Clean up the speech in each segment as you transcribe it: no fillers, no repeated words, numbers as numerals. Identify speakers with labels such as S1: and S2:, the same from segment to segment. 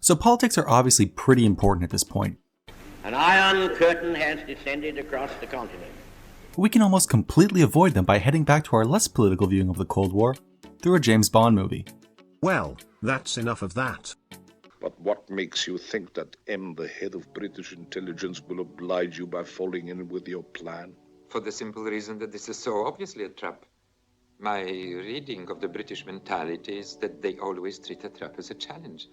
S1: So politics are obviously pretty important at this point.
S2: An iron curtain has descended across the continent.
S1: We can almost completely avoid them by heading back to our less political viewing of the Cold War through a James Bond movie.
S3: Well, that's enough of that.
S4: But what makes you think that M, the head of British intelligence, will oblige you by falling in with your plan?
S5: For the simple reason that this is so obviously a trap. My reading of the British mentality is that they always treat a trap as a challenge.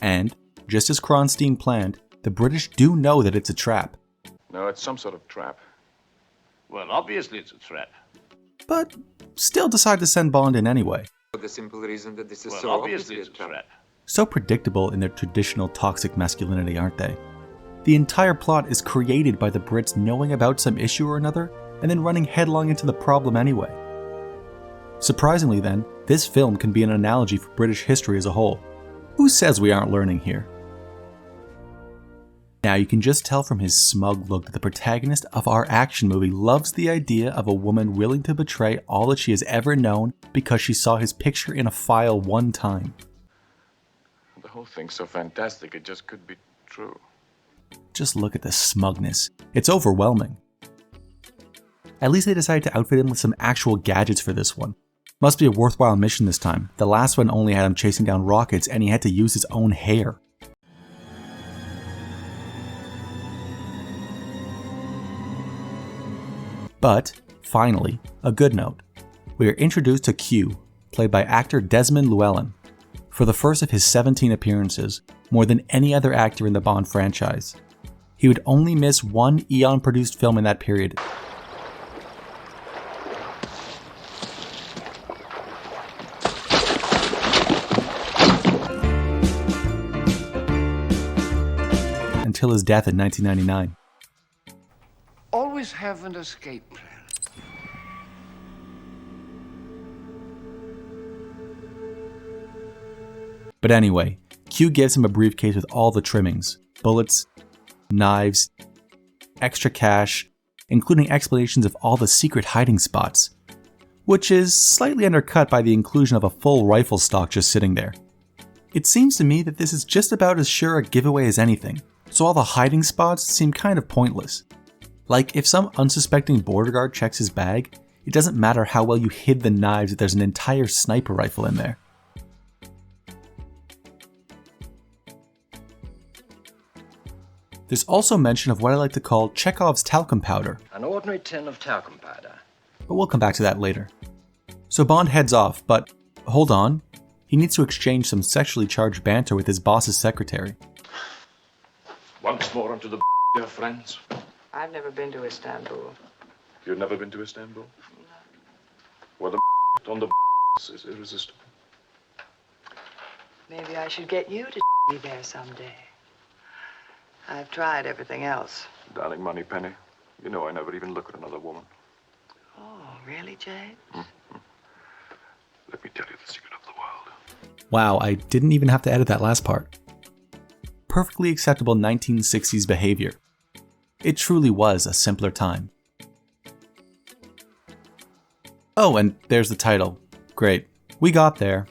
S1: And, just as Kronstein planned, the British do know that it's a trap.
S4: No, it's some sort of trap.
S2: Well, obviously it's a trap.
S1: But still decide to send Bond in anyway.
S5: For the simple reason that this is
S2: Well,
S5: so
S2: obviously
S5: obviously
S2: it's
S5: a
S2: a
S5: trap.
S2: trap.
S1: So predictable in their traditional toxic masculinity, aren't they? The entire plot is created by the Brits knowing about some issue or another, and then running headlong into the problem anyway. Surprisingly then, this film can be an analogy for British history as a whole. Who says we aren't learning here? Now you can just tell from his smug look that the protagonist of our action movie loves the idea of a woman willing to betray all that she has ever known because she saw his picture in a file one time.
S4: The whole thing's so fantastic, it just could be true.
S1: Just look at the smugness. It's overwhelming. At least they decided to outfit him with some actual gadgets for this one. Must be a worthwhile mission this time. The last one only had him chasing down rockets and he had to use his own hair. But, finally, a good note. We are introduced to Q, played by actor Desmond Llewellyn, for the first of his 17 appearances, more than any other actor in the Bond franchise. He would only miss one Eon-produced film in that period. Until his death in 1999.
S6: Always have an escape plan.
S1: But anyway, Q gives him a briefcase with all the trimmings, bullets, knives, extra cash, including explanations of all the secret hiding spots, which is slightly undercut by the inclusion of a full rifle stock just sitting there. It seems to me that this is just about as sure a giveaway as anything, so all the hiding spots seem kind of pointless. Like, if some unsuspecting border guard checks his bag, it doesn't matter how well you hid the knives if there's an entire sniper rifle in there. There's also mention of what I like to call Chekhov's talcum powder,
S2: An ordinary tin of talcum powder.
S1: but we'll come back to that later. So Bond heads off, but hold on, he needs to exchange some sexually charged banter with his boss's secretary.
S4: Once more onto the dear friends.
S7: I've never been to Istanbul.
S4: You've never been to Istanbul?
S7: No.
S4: Well, the on the is irresistible.
S7: Maybe I should get you to be there someday. I've tried everything else.
S4: Darling Moneypenny, you know I never even look at another woman.
S7: Oh, really, Jay?
S4: Let me tell you the secret of the world.
S1: Wow, I didn't even have to edit that last part. Perfectly acceptable 1960s behavior. It truly was a simpler time. Oh, and there's the title. Great. We got there.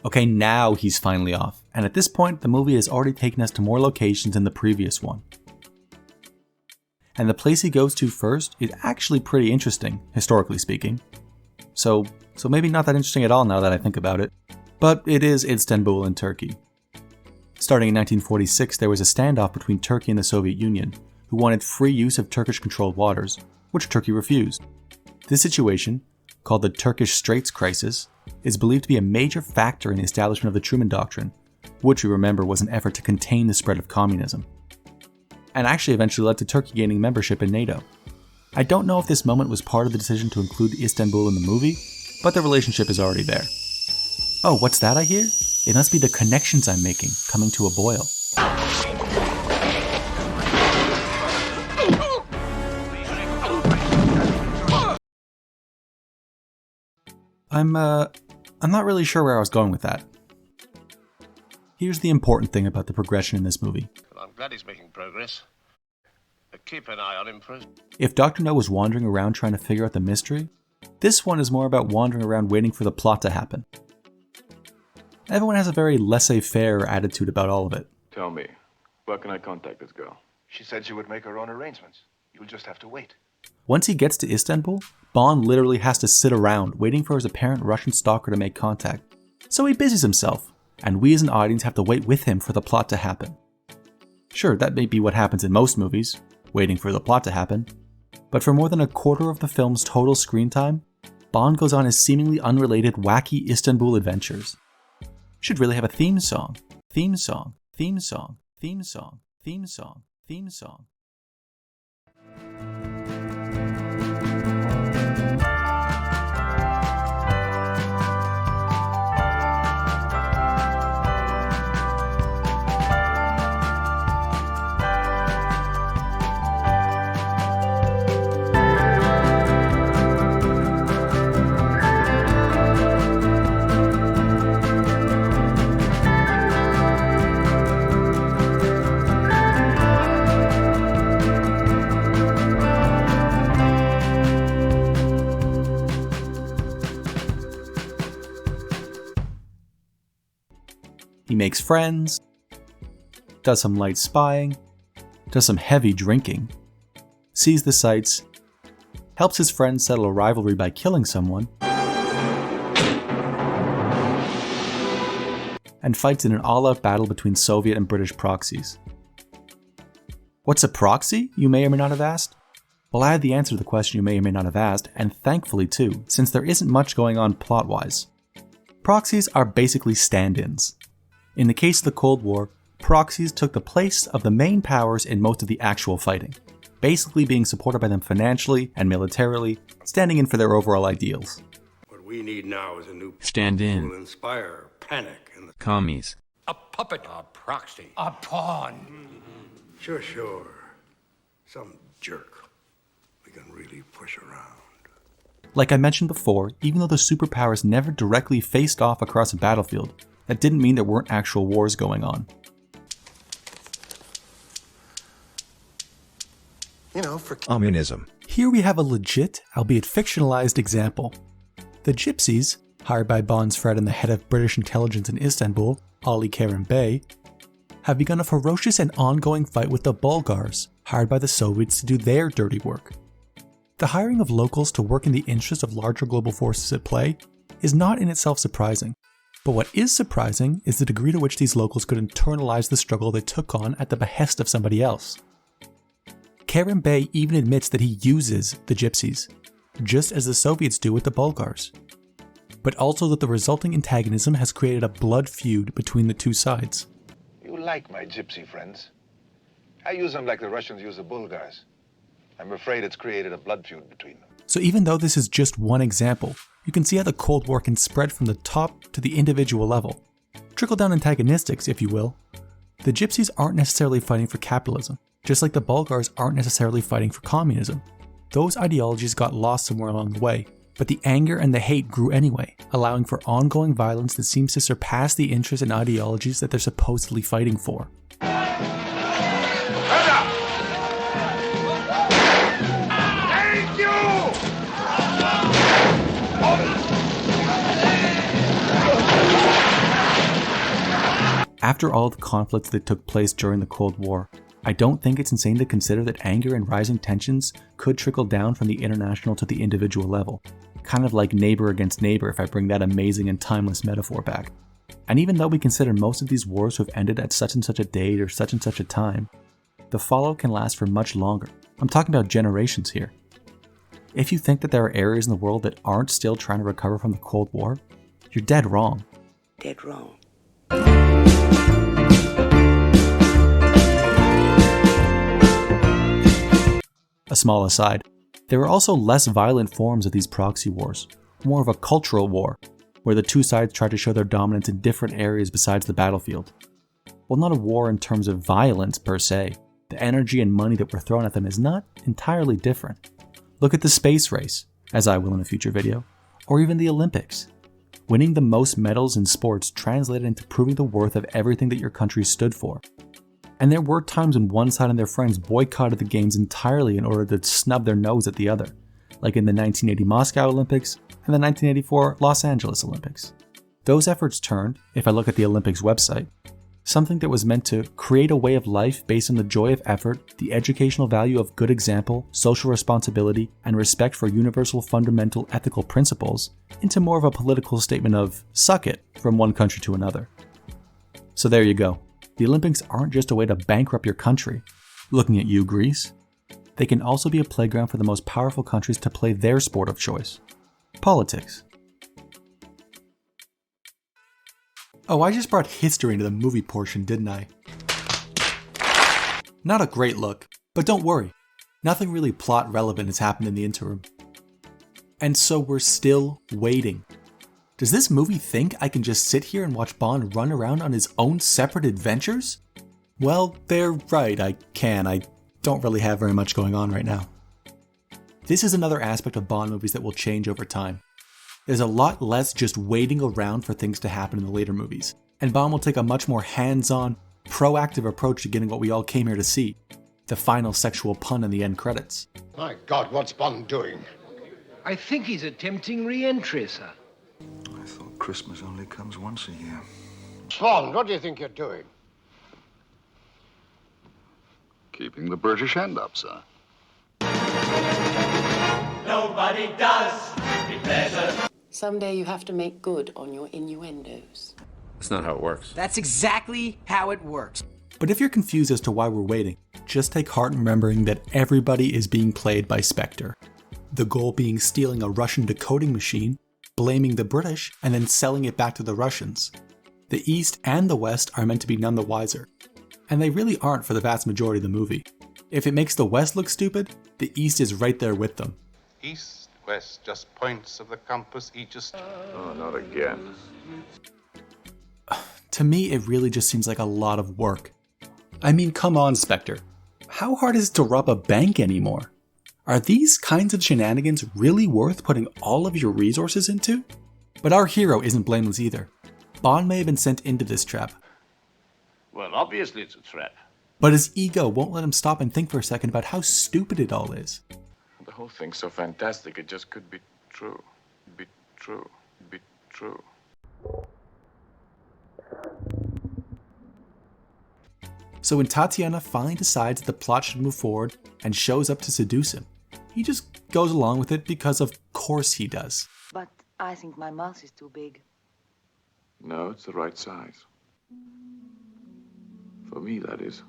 S1: Okay, now he's finally off, and at this point the movie has already taken us to more locations than the previous one. And the place he goes to first is actually pretty interesting, historically speaking. So maybe not that interesting at all now that I think about it, but it is Istanbul in Turkey. Starting in 1946, there was a standoff between Turkey and the Soviet Union, who wanted free use of Turkish-controlled waters, which Turkey refused. This situation, called the Turkish Straits Crisis, is believed to be a major factor in the establishment of the Truman Doctrine, which we remember was an effort to contain the spread of communism, and actually eventually led to Turkey gaining membership in NATO. I don't know if this moment was part of the decision to include Istanbul in the movie, but the relationship is already there. Oh, what's that I hear? It must be the connections I'm making coming to a boil. I'm not really sure where I was going with that. Here's the important thing about the progression in this movie.
S8: Well, I'm glad he's making progress. Keep an eye on him for us.
S1: If Dr. No was wandering around trying to figure out the mystery, this one is more about wandering around waiting for the plot to happen. Everyone has a very laissez-faire attitude about all of it.
S9: Tell me, where can I contact this girl?
S6: She said she would make her own arrangements. You'll just have to wait.
S1: Once he gets to Istanbul, Bond literally has to sit around waiting for his apparent Russian stalker to make contact. So he busies himself, and we as an audience have to wait with him for the plot to happen. Sure, that may be what happens in most movies, waiting for the plot to happen, but for more than a quarter of the film's total screen time, Bond goes on his seemingly unrelated wacky Istanbul adventures. Should really have a theme song, theme song, theme song, theme song, theme song, theme song. He makes friends, does some light spying, does some heavy drinking, sees the sights, helps his friends settle a rivalry by killing someone, and fights in an all-out battle between Soviet and British proxies. What's a proxy, you may or may not have asked? Well, I had the answer to the question you may or may not have asked, and thankfully too, since there isn't much going on plot-wise. Proxies are basically stand-ins. In the case of the Cold War, proxies took the place of the main powers in most of the actual fighting, basically being supported by them financially and militarily, standing in for their overall ideals.
S10: What we need now is a new
S11: stand-in.
S10: will inspire panic in the
S11: Commies.
S10: A puppet. A proxy.
S6: A pawn.
S10: Sure. Some jerk we can really push around.
S1: Like I mentioned before, even though the superpowers never directly faced off across a battlefield, that didn't mean there weren't actual wars going on.
S3: For communism.
S1: Here we have a legit, albeit fictionalized example. The Gypsies, hired by Bond's friend and the head of British intelligence in Istanbul, Ali Kerim Bey, have begun a ferocious and ongoing fight with the Bulgars, hired by the Soviets to do their dirty work. The hiring of locals to work in the interest of larger global forces at play is not in itself surprising. But what is surprising is the degree to which these locals could internalize the struggle they took on at the behest of somebody else. Kerim Bey even admits that he uses the Gypsies, just as the Soviets do with the Bulgars, but also that the resulting antagonism has created a blood feud between the two sides.
S6: You like my gypsy friends. I use them like the Russians use the Bulgars. I'm afraid it's created a blood feud between them.
S1: So even though this is just one example, you can see how the Cold War can spread from the top to the individual level. Trickle-down antagonistics, if you will. The Gypsies aren't necessarily fighting for capitalism, just like the Bulgars aren't necessarily fighting for communism. Those ideologies got lost somewhere along the way, but the anger and the hate grew anyway, allowing for ongoing violence that seems to surpass the interests and ideologies that they're supposedly fighting for. After all the conflicts that took place during the Cold War, I don't think it's insane to consider that anger and rising tensions could trickle down from the international to the individual level. Kind of like neighbor against neighbor if I bring that amazing and timeless metaphor back. And even though we consider most of these wars to have ended at such and such a date or such and such a time, the fallout can last for much longer. I'm talking about generations here. If you think that there are areas in the world that aren't still trying to recover from the Cold War, you're dead wrong.
S7: Dead wrong.
S1: A small aside, there are also less violent forms of these proxy wars, more of a cultural war, where the two sides try to show their dominance in different areas besides the battlefield. While not a war in terms of violence per se, the energy and money that were thrown at them is not entirely different. Look at the space race, as I will in a future video, or even the Olympics. Winning the most medals in sports translated into proving the worth of everything that your country stood for. And there were times when one side and their friends boycotted the games entirely in order to snub their nose at the other, like in the 1980 Moscow Olympics and the 1984 Los Angeles Olympics. those efforts turned, if I look at the Olympics website, something that was meant to create a way of life based on the joy of effort, the educational value of good example, social responsibility, and respect for universal fundamental ethical principles, into more of a political statement of suck it from one country to another. So there you go. The Olympics aren't just a way to bankrupt your country. Looking at you, Greece. They can also be a playground for the most powerful countries to play their sport of choice. Politics. Oh, I just brought history into the movie portion, didn't I? Not a great look, but don't worry. Nothing really plot relevant has happened in the interim. And so we're still waiting. Does this movie think I can just sit here and watch Bond run around on his own separate adventures? Well, they're right, I can. I don't really have very much going on right now. This is another aspect of Bond movies that will change over time. There's a lot less just waiting around for things to happen in the later movies, and Bond will take a much more hands-on, proactive approach to getting what we all came here to see, the final sexual pun in the end credits.
S10: My God, what's Bond doing?
S11: I think he's attempting re-entry, sir.
S3: I thought Christmas only comes once a year.
S10: Bond, what do you think you're doing?
S9: Keeping the British hand up, sir.
S12: Nobody does me better.
S13: Someday you have to make good on your innuendos.
S9: That's not how it works.
S12: That's exactly how it works.
S1: But if you're confused as to why we're waiting, just take heart in remembering that everybody is being played by Spectre. The goal being stealing a Russian decoding machine, blaming the British, and then selling it back to the Russians. The East and the West are meant to be none the wiser. And they really aren't for the vast majority of the movie. If it makes the West look stupid, the East is right there with them.
S8: East, west, just points of the compass, each is...
S9: Oh, not again.
S1: To me, it really just seems like a lot of work. I mean, come on, Spectre. How hard is it to rob a bank anymore? Are these kinds of shenanigans really worth putting all of your resources into? But our hero isn't blameless either. Bond may have been sent into this trap.
S8: Well, obviously it's a trap.
S1: But his ego won't let him stop and think for a second about how stupid it all is.
S9: The whole thing's so fantastic, it just could be true. Be true. Be true.
S1: So when Tatiana finally decides that the plot should move forward and shows up to seduce him, he just goes along with it because of course he does.
S7: But I think my mouth is too big.
S9: No, it's the right size. For me, that is.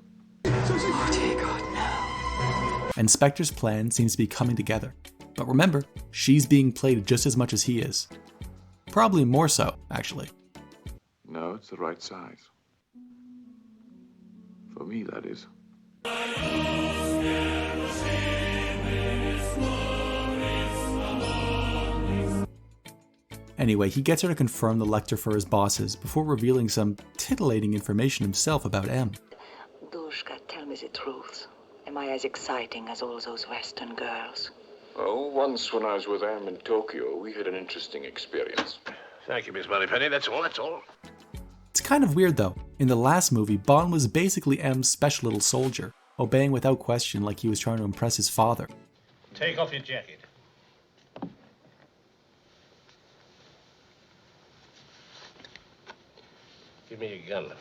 S13: Oh dear God, no.
S1: And Spectre's plan seems to be coming together. But remember, she's being played just as much as he is. Probably more so, actually.
S9: No, it's the right size. For me, that is.
S1: Anyway, he gets her to confirm the lector for his bosses before revealing some titillating information himself about M.
S7: Dushka, tell me the truth. Am I as exciting as all those Western girls?
S9: Oh, once when I was with Em in Tokyo, we had an interesting experience.
S8: Thank you, Miss Moneypenny. That's all, that's all.
S1: It's kind of weird though. In the last movie, Bond was basically M's special little soldier, obeying without question like he was trying to impress his father.
S8: Take off your jacket. Give me your gun.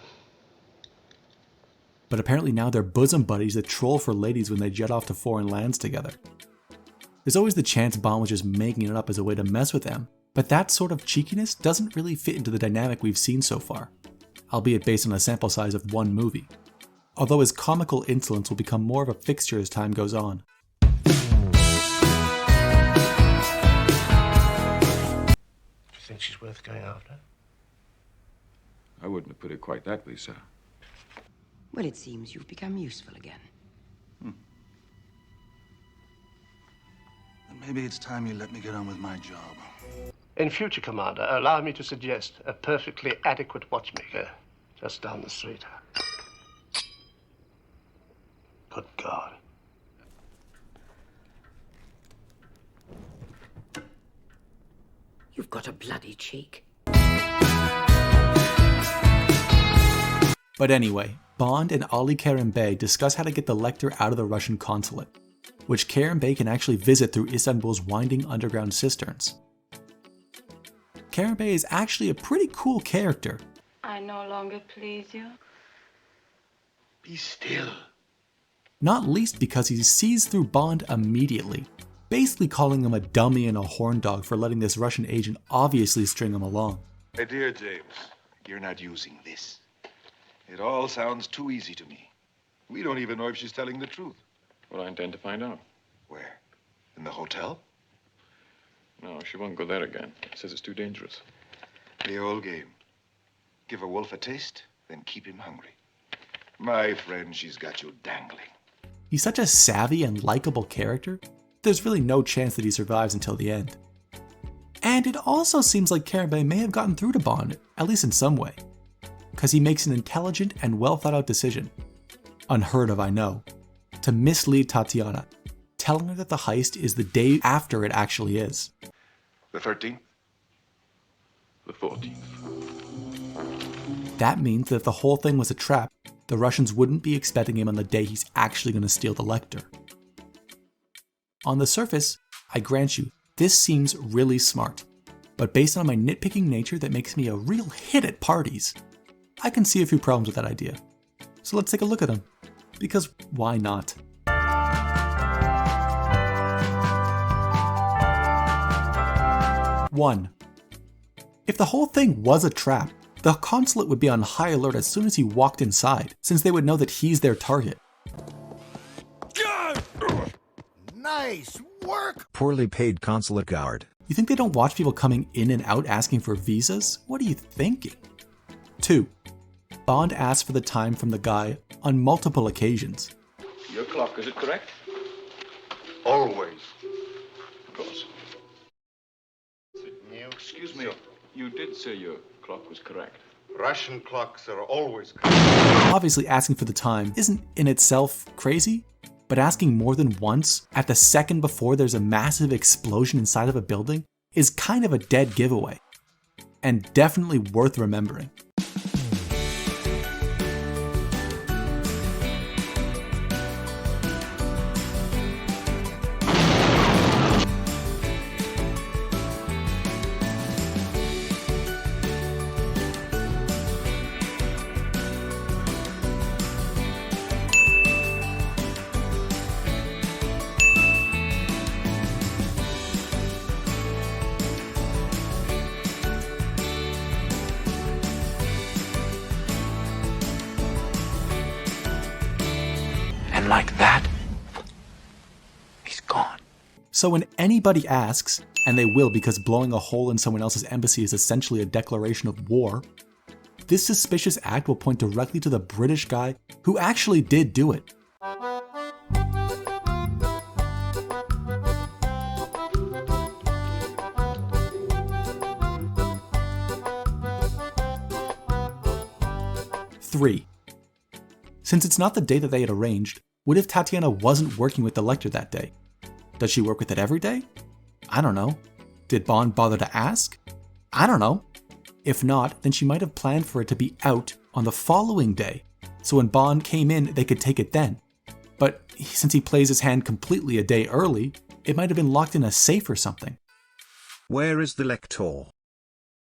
S1: But apparently now they're bosom buddies that troll for ladies when they jet off to foreign lands together. There's always the chance Bond was just making it up as a way to mess with them, but that sort of cheekiness doesn't really fit into the dynamic we've seen so far, albeit based on a sample size of one movie. Although his comical insolence will become more of a fixture as time goes on.
S8: Do you think she's worth going after?
S9: I wouldn't have put it quite that way, sir.
S13: Well, it seems you've become useful again.
S3: Then maybe it's time you let me get on with my job.
S8: In future, Commander, allow me to suggest a perfectly adequate watchmaker just down the street. Good God.
S13: You've got a bloody cheek.
S1: But anyway, Bond and Ali Kerim Bey discuss how to get the Lecter out of the Russian consulate, which Kerim Bey can actually visit through Istanbul's winding underground cisterns. Karen Bay is actually a pretty cool character.
S14: I no longer please you.
S3: Be still.
S1: Not least because he sees through Bond immediately, basically calling him a dummy and a horn dog for letting this Russian agent obviously string him along.
S6: My dear James, you're not using this. It all sounds too easy to me. We don't even know if she's telling the truth.
S9: Well, I intend to find out.
S6: Where? In the hotel?
S9: No, she won't go there again. Says it's too dangerous.
S6: The old game. Give a wolf a taste, then keep him hungry. My friend, she's got you dangling.
S1: He's such a savvy and likable character, there's really no chance that he survives until the end. And it also seems like Karen Bay may have gotten through to Bond, at least in some way, because he makes an intelligent and well thought out decision, unheard of I know, to mislead Tatiana, telling her that the heist is the day after it actually is.
S6: The 13th?
S9: The 14th.
S1: That means that if the whole thing was a trap, the Russians wouldn't be expecting him on the day he's actually going to steal the Lecter. On the surface, I grant you, this seems really smart, but based on my nitpicking nature that makes me a real hit at parties, I can see a few problems with that idea. So let's take a look at them, because why not? One, if the whole thing was a trap, the consulate would be on high alert as soon as he walked inside, since they would know that he's their target.
S15: Nice work! Poorly paid consulate guard.
S1: You think they don't watch people coming in and out asking for visas? What are you thinking? 2. Bond asked for the time from the guy on multiple occasions.
S9: Your clock, is it correct?
S3: Always.
S9: Of course.
S3: Excuse me.
S9: You did say your clock was correct.
S3: Russian clocks are always correct.
S1: Obviously, asking for the time isn't in itself crazy, but asking more than once at the second before there's a massive explosion inside of a building is kind of a dead giveaway, and definitely worth remembering.
S15: And like that, he's gone.
S1: So when anybody asks, and they will because blowing a hole in someone else's embassy is essentially a declaration of war, this suspicious act will point directly to the British guy who actually did do it. Three. Since it's not the day that they had arranged, what if Tatiana wasn't working with the Lecter that day? Does she work with it every day? I don't know. Did Bond bother to ask? I don't know. If not, then she might have planned for it to be out on the following day, so when Bond came in, they could take it then. But since he plays his hand completely a day early, it might have been locked in a safe or something.
S15: Where is the Lector?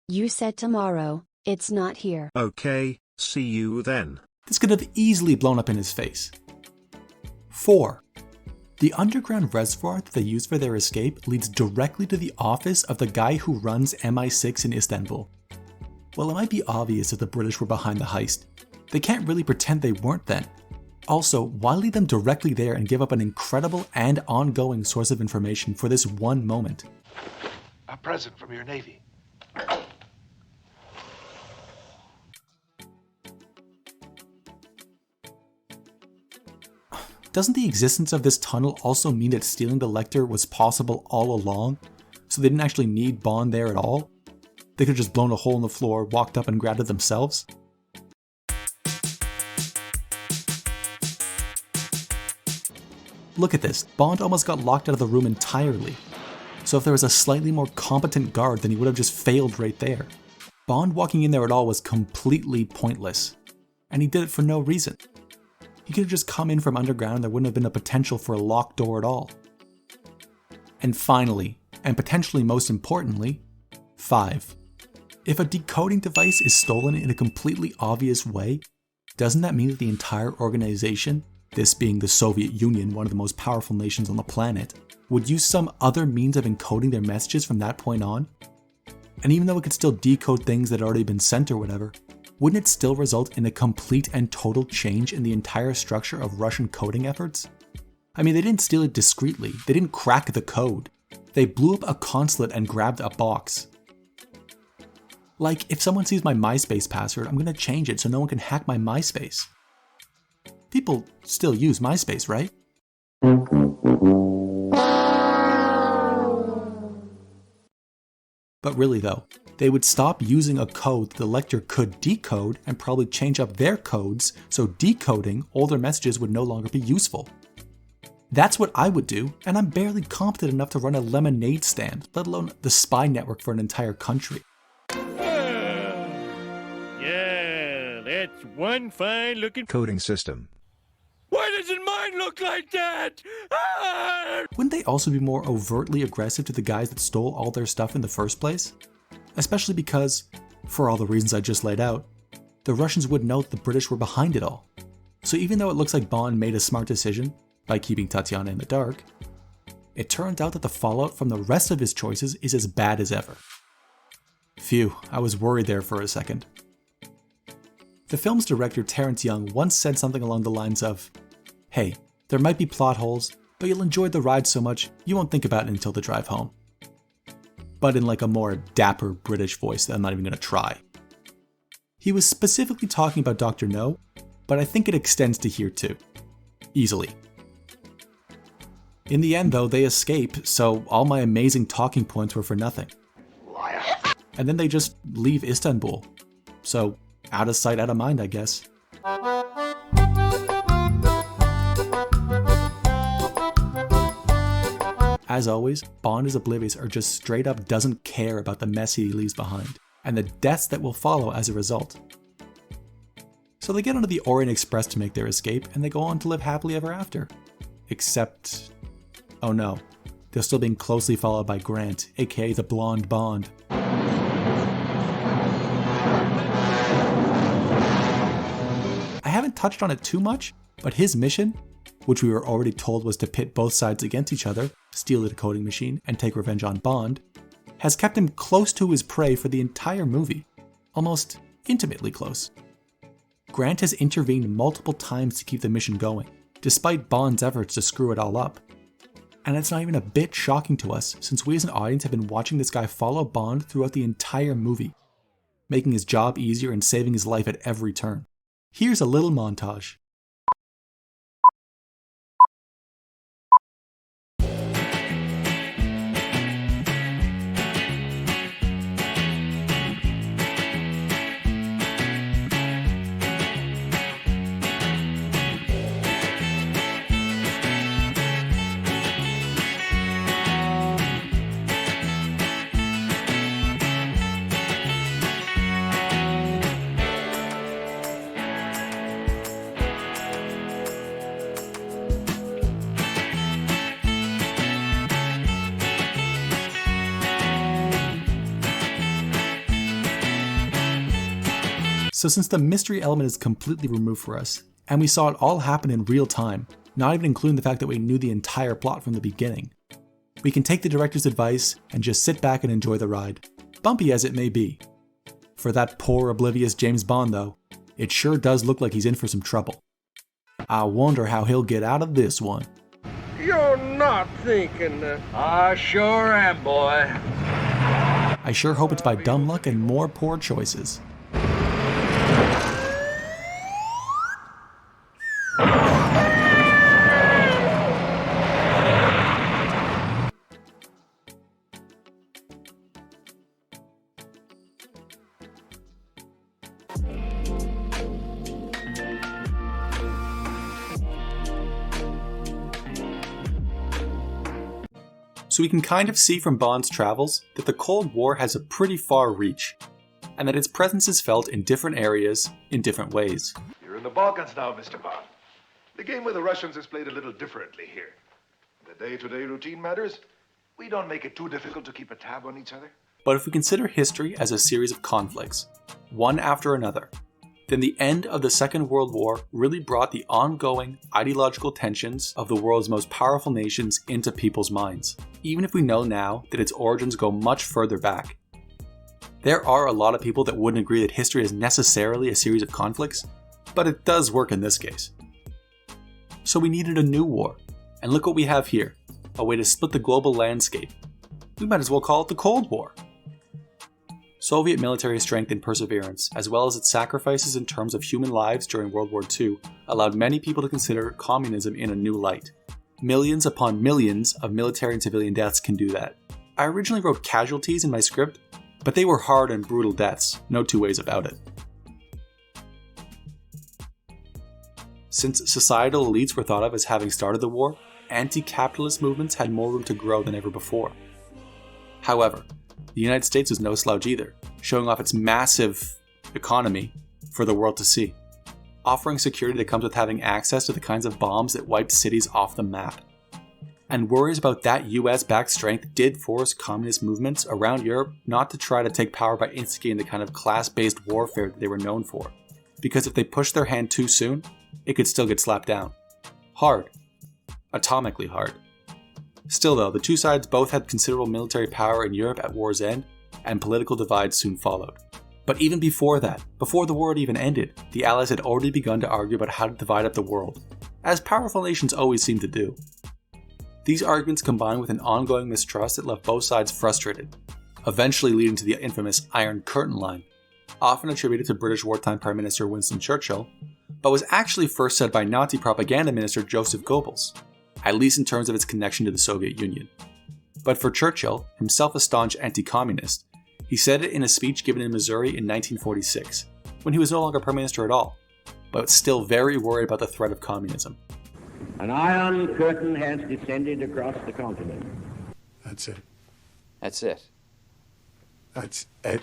S16: You said tomorrow. It's not here.
S15: Okay, see you then.
S1: This could have easily blown up in his face. 4. The underground reservoir that they use for their escape leads directly to the office of the guy who runs MI6 in Istanbul. Well, it might be obvious that the British were behind the heist. They can't really pretend they weren't then. Also, why lead them directly there and give up an incredible and ongoing source of information for this one moment?
S6: A present from your Navy.
S1: Doesn't the existence of this tunnel also mean that stealing the Lecter was possible all along? So they didn't actually need Bond there at all? They could have just blown a hole in the floor, walked up and grabbed it themselves? Look at this, Bond almost got locked out of the room entirely. So if there was a slightly more competent guard, then he would have just failed right there. Bond walking in there at all was completely pointless. And he did it for no reason. He could have just come in from underground and there wouldn't have been a potential for a locked door at all. And finally, and potentially most importantly, 5. If a decoding device is stolen in a completely obvious way, doesn't that mean that the entire organization, this being the Soviet Union, one of the most powerful nations on the planet, would use some other means of encoding their messages from that point on? And even though it could still decode things that had already been sent or whatever, wouldn't it still result in a complete and total change in the entire structure of Russian coding efforts? I mean, they didn't steal it discreetly, they didn't crack the code. They blew up a consulate and grabbed a box. Like, if someone sees my MySpace password, I'm gonna change it so no one can hack my MySpace. People still use MySpace, right? But really though, they would stop using a code that the lector could decode and probably change up their codes so decoding older messages would no longer be useful. That's what I would do, and I'm barely competent enough to run a lemonade stand, let alone the spy network for an entire country.
S17: Yeah, that's one fine looking
S15: coding system.
S17: Why doesn't mine look like that? Ah!
S1: Wouldn't they also be more overtly aggressive to the guys that stole all their stuff in the first place? Especially because, for all the reasons I just laid out, the Russians would know that the British were behind it all. So even though it looks like Bond made a smart decision by keeping Tatiana in the dark, it turned out that the fallout from the rest of his choices is as bad as ever. Phew, I was worried there for a second. The film's director Terrence Young once said something along the lines of, "Hey, there might be plot holes, but you'll enjoy the ride so much you won't think about it until the drive home." But in like a more dapper British voice that I'm not even going to try. He was specifically talking about Dr. No, but I think it extends to here too. Easily. In the end though, they escape, so all my amazing talking points were for nothing. And then they just leave Istanbul. So, out of sight, out of mind, I guess. As always, Bond is oblivious or just straight up doesn't care about the mess he leaves behind, and the deaths that will follow as a result. So they get onto the Orient Express to make their escape, and they go on to live happily ever after. Except, oh no, they're still being closely followed by Grant, aka the Blonde Bond. I haven't touched on it too much, but his mission, which we were already told was to pit both sides against each other, steal the decoding machine, and take revenge on Bond, has kept him close to his prey for the entire movie. Almost intimately close. Grant has intervened multiple times to keep the mission going, despite Bond's efforts to screw it all up. And it's not even a bit shocking to us, since we as an audience have been watching this guy follow Bond throughout the entire movie, making his job easier and saving his life at every turn. Here's a little montage. So since the mystery element is completely removed for us, and we saw it all happen in real time, not even including the fact that we knew the entire plot from the beginning, we can take the director's advice and just sit back and enjoy the ride, bumpy as it may be. For that poor oblivious James Bond though, it sure does look like he's in for some trouble. I wonder how he'll get out of this one.
S17: You're not thinking that. I sure am, boy.
S1: I sure hope it's by dumb luck and more poor choices. So we can kind of see from Bond's travels that the Cold War has a pretty far reach, and that its presence is felt in different areas in different ways.
S6: You're in the Balkans now, Mr. Bond. The game with the Russians is played a little differently here. The day-to-day routine matters, we don't make it too difficult to keep a tab on each other.
S1: But if we consider history as a series of conflicts, one after another, then the end of the Second World War really brought the ongoing ideological tensions of the world's most powerful nations into people's minds, even if we know now that its origins go much further back. There are a lot of people that wouldn't agree that history is necessarily a series of conflicts, but it does work in this case. So we needed a new war, and look what we have here, a way to split the global landscape. We might as well call it the Cold War. Soviet military strength and perseverance, as well as its sacrifices in terms of human lives during World War II, allowed many people to consider communism in a new light. Millions upon millions of military and civilian deaths can do that. I originally wrote casualties in my script, but they were hard and brutal deaths, no two ways about it. Since societal elites were thought of as having started the war, anti-capitalist movements had more room to grow than ever before. However, the United States was no slouch either, showing off its massive economy for the world to see, offering security that comes with having access to the kinds of bombs that wiped cities off the map. And worries about that US-backed strength did force communist movements around Europe not to try to take power by instigating the kind of class-based warfare that they were known for, because if they pushed their hand too soon, it could still get slapped down. Hard. Atomically hard. Still though, the two sides both had considerable military power in Europe at war's end, and political divides soon followed. But even before that, before the war had even ended, the Allies had already begun to argue about how to divide up the world, as powerful nations always seem to do. These arguments combined with an ongoing mistrust that left both sides frustrated, eventually leading to the infamous Iron Curtain line, often attributed to British wartime Prime Minister Winston Churchill, but was actually first said by Nazi propaganda minister Joseph Goebbels, at least in terms of its connection to the Soviet Union. But for Churchill, himself a staunch anti-communist, he said it in a speech given in Missouri in 1946, when he was no longer Prime Minister at all, but still very worried about the threat of communism.
S2: An iron curtain has descended across the continent.
S3: That's it.
S18: That's it.
S3: That's it.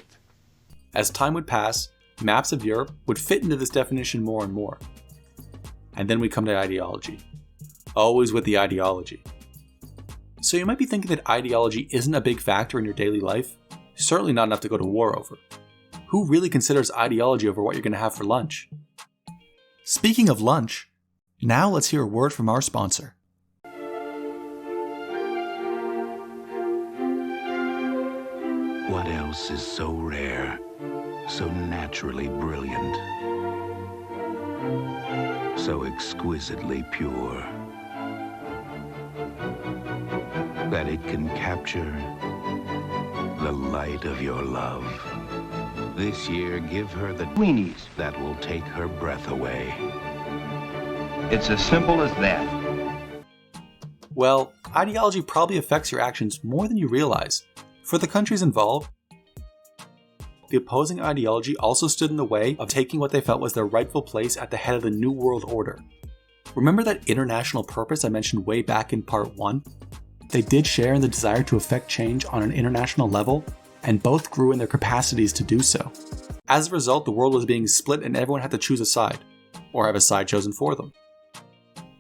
S1: As time would pass, maps of Europe would fit into this definition more and more. And then we come to ideology. Always with the ideology. So you might be thinking that ideology isn't a big factor in your daily life, certainly not enough to go to war over. Who really considers ideology over what you're going to have for lunch? Speaking of lunch, now let's hear a word from our sponsor.
S19: What else is so rare, so naturally brilliant, so exquisitely pure, that it can capture the light of your love? This year, give her the weenies that will take her breath away.
S20: It's as simple as that.
S1: Well, ideology probably affects your actions more than you realize. For the countries involved, the opposing ideology also stood in the way of taking what they felt was their rightful place at the head of the New World Order. Remember that international purpose I mentioned way back in part 1? They did share in the desire to effect change on an international level, and both grew in their capacities to do so. As a result, the world was being split and everyone had to choose a side, or have a side chosen for them.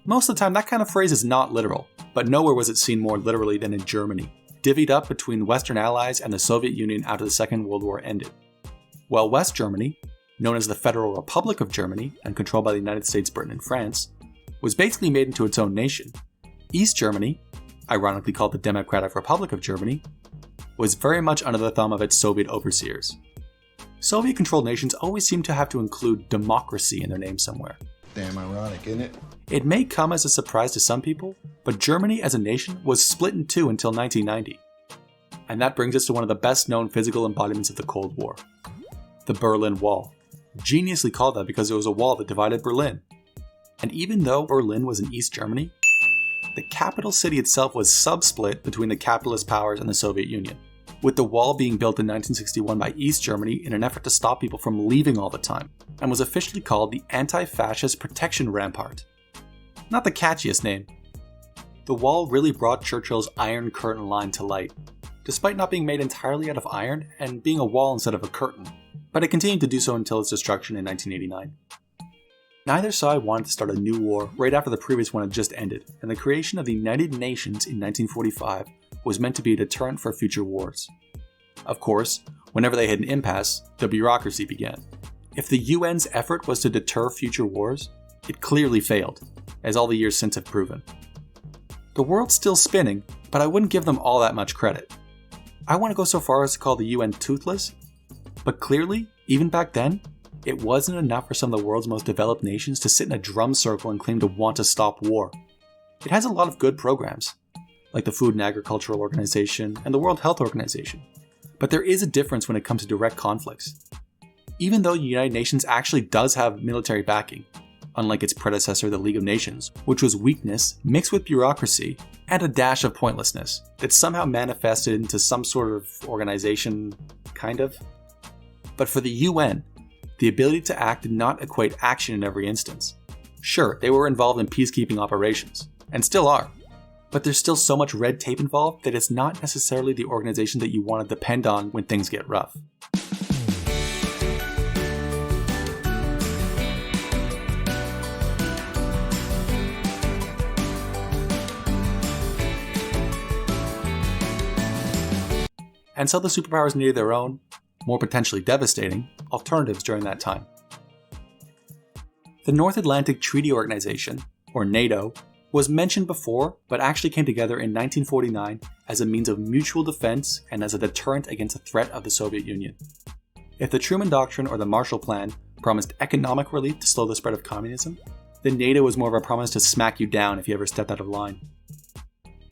S1: Most of the time, that kind of phrase is not literal, but nowhere was it seen more literally than in Germany, divvied up between Western Allies and the Soviet Union after the Second World War ended. While West Germany, known as the Federal Republic of Germany and controlled by the United States, Britain, and France, was basically made into its own nation. East Germany, ironically called the Democratic Republic of Germany, was very much under the thumb of its Soviet overseers. Soviet-controlled nations always seem to have to include democracy in their name somewhere.
S3: Damn ironic, isn't it?
S1: It may come as a surprise to some people, but Germany as a nation was split in two until 1990. And that brings us to one of the best-known physical embodiments of the Cold War, the Berlin Wall. Geniusly called that because it was a wall that divided Berlin. And even though Berlin was in East Germany, the capital city itself was sub-split between the capitalist powers and the Soviet Union, with the wall being built in 1961 by East Germany in an effort to stop people from leaving all the time, and was officially called the Anti-Fascist Protection Rampart. Not the catchiest name. The wall really brought Churchill's Iron Curtain line to light, despite not being made entirely out of iron and being a wall instead of a curtain, but it continued to do so until its destruction in 1989. Neither side wanted to start a new war right after the previous one had just ended, and the creation of the United Nations in 1945 was meant to be a deterrent for future wars. Of course, whenever they hit an impasse, the bureaucracy began. If the UN's effort was to deter future wars, it clearly failed, as all the years since have proven. The world's still spinning, but I wouldn't give them all that much credit. I want to go so far as to call the UN toothless, but clearly, even back then, it wasn't enough for some of the world's most developed nations to sit in a drum circle and claim to want to stop war. It has a lot of good programs, like the Food and Agricultural Organization and the World Health Organization, but there is a difference when it comes to direct conflicts. Even though the United Nations actually does have military backing, unlike its predecessor, the League of Nations, which was weakness mixed with bureaucracy and a dash of pointlessness that somehow manifested into some sort of organization, kind of. But for the UN, the ability to act did not equate action in every instance. Sure, they were involved in peacekeeping operations, and still are, but there's still so much red tape involved that it's not necessarily the organization that you want to depend on when things get rough. And so the superpowers needed their own, more potentially devastating, alternatives during that time. The North Atlantic Treaty Organization, or NATO, was mentioned before, but actually came together in 1949 as a means of mutual defense and as a deterrent against the threat of the Soviet Union. If the Truman Doctrine or the Marshall Plan promised economic relief to slow the spread of communism, then NATO was more of a promise to smack you down if you ever stepped out of line.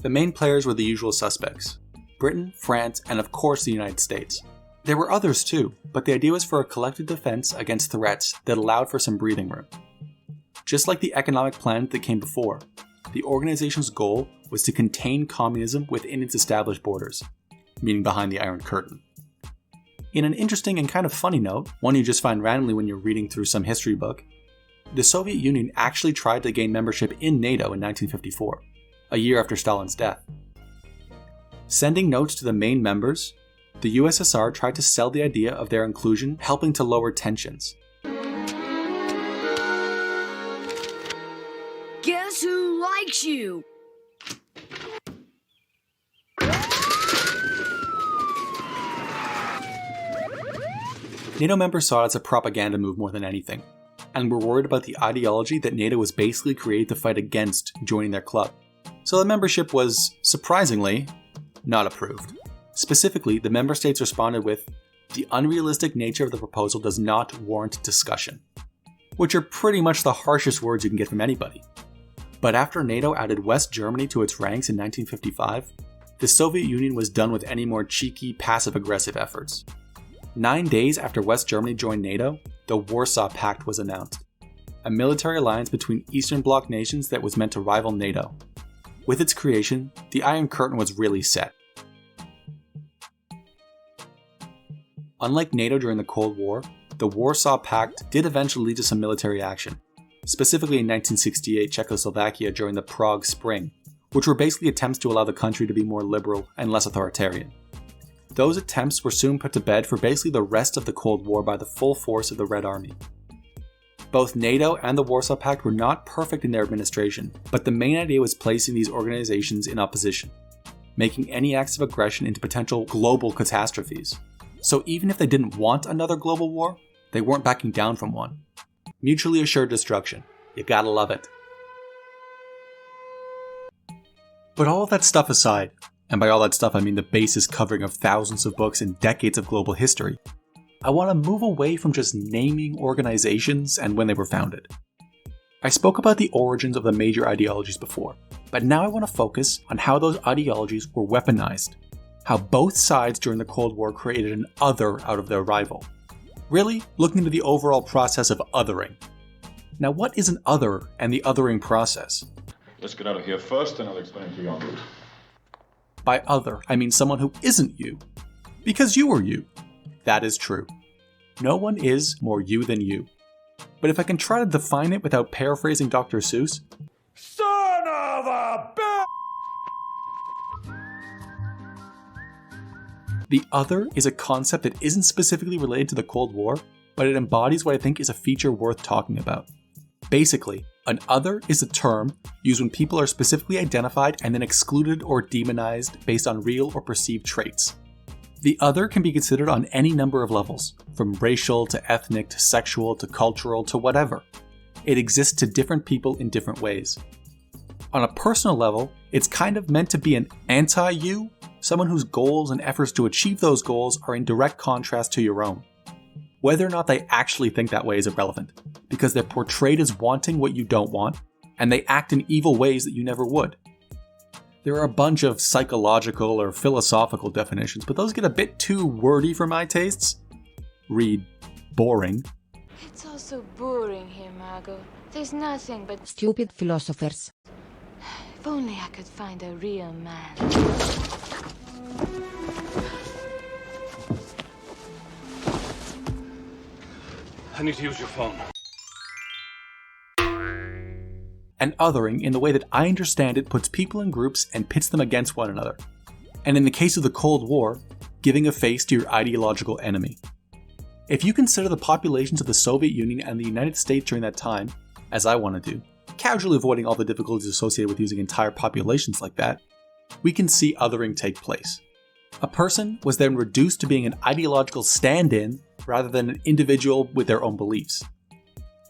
S1: The main players were the usual suspects: Britain, France, and of course the United States. There were others too, but the idea was for a collective defense against threats that allowed for some breathing room. Just like the economic plan that came before, the organization's goal was to contain communism within its established borders, meaning behind the Iron Curtain. In an interesting and kind of funny note, one you just find randomly when you're reading through some history book, the Soviet Union actually tried to gain membership in NATO in 1954, a year after Stalin's death. Sending notes to the main members, the USSR tried to sell the idea of their inclusion helping to lower tensions.
S18: Guess who likes you?
S1: NATO members saw it as a propaganda move more than anything, and were worried about the ideology that NATO was basically created to fight against joining their club. So the membership was, surprisingly, not approved. Specifically, the member states responded with, "The unrealistic nature of the proposal does not warrant discussion," which are pretty much the harshest words you can get from anybody. But after NATO added West Germany to its ranks in 1955, the Soviet Union was done with any more cheeky, passive-aggressive efforts. 9 days after West Germany joined NATO, the Warsaw Pact was announced, a military alliance between Eastern Bloc nations that was meant to rival NATO. With its creation, the Iron Curtain was really set. Unlike NATO during the Cold War, the Warsaw Pact did eventually lead to some military action, specifically in 1968 Czechoslovakia during the Prague Spring, which were basically attempts to allow the country to be more liberal and less authoritarian. Those attempts were soon put to bed for basically the rest of the Cold War by the full force of the Red Army. Both NATO and the Warsaw Pact were not perfect in their administration, but the main idea was placing these organizations in opposition, making any acts of aggression into potential global catastrophes. So even if they didn't want another global war, they weren't backing down from one. Mutually assured destruction. You gotta love it. But all of that stuff aside, and by all that stuff I mean the basis covering of thousands of books and decades of global history, I want to move away from just naming organizations and when they were founded. I spoke about the origins of the major ideologies before, but now I want to focus on how those ideologies were weaponized, how both sides during the Cold War created an other out of their rival. Really, looking into the overall process of othering. Now, what is an other and the othering process?
S9: Let's get out of here first, and I'll explain to you en route.
S1: By other, I mean someone who isn't you. Because you are you. That is true. No one is more you than you. But if I can try to define it without paraphrasing Dr. Seuss,
S12: Son of a bitch!
S1: The other is a concept that isn't specifically related to the Cold War, but it embodies what I think is a feature worth talking about. Basically, an other is a term used when people are specifically identified and then excluded or demonized based on real or perceived traits. The other can be considered on any number of levels, from racial to ethnic to sexual to cultural to whatever. It exists to different people in different ways. On a personal level, it's kind of meant to be an anti-you, someone whose goals and efforts to achieve those goals are in direct contrast to your own. Whether or not they actually think that way is irrelevant, because they're portrayed as wanting what you don't want, and they act in evil ways that you never would. There are a bunch of psychological or philosophical definitions, but those get a bit too wordy for my tastes. Read boring.
S14: It's all so boring here, Margot. There's nothing but
S21: stupid philosophers.
S14: If only I could find a real man.
S12: I need to use your phone.
S1: And othering, in the way that I understand it, puts people in groups and pits them against one another. And in the case of the Cold War, giving a face to your ideological enemy. If you consider the populations of the Soviet Union and the United States during that time, as I want to do, casually avoiding all the difficulties associated with using entire populations like that, we can see othering take place. A person was then reduced to being an ideological stand-in rather than an individual with their own beliefs.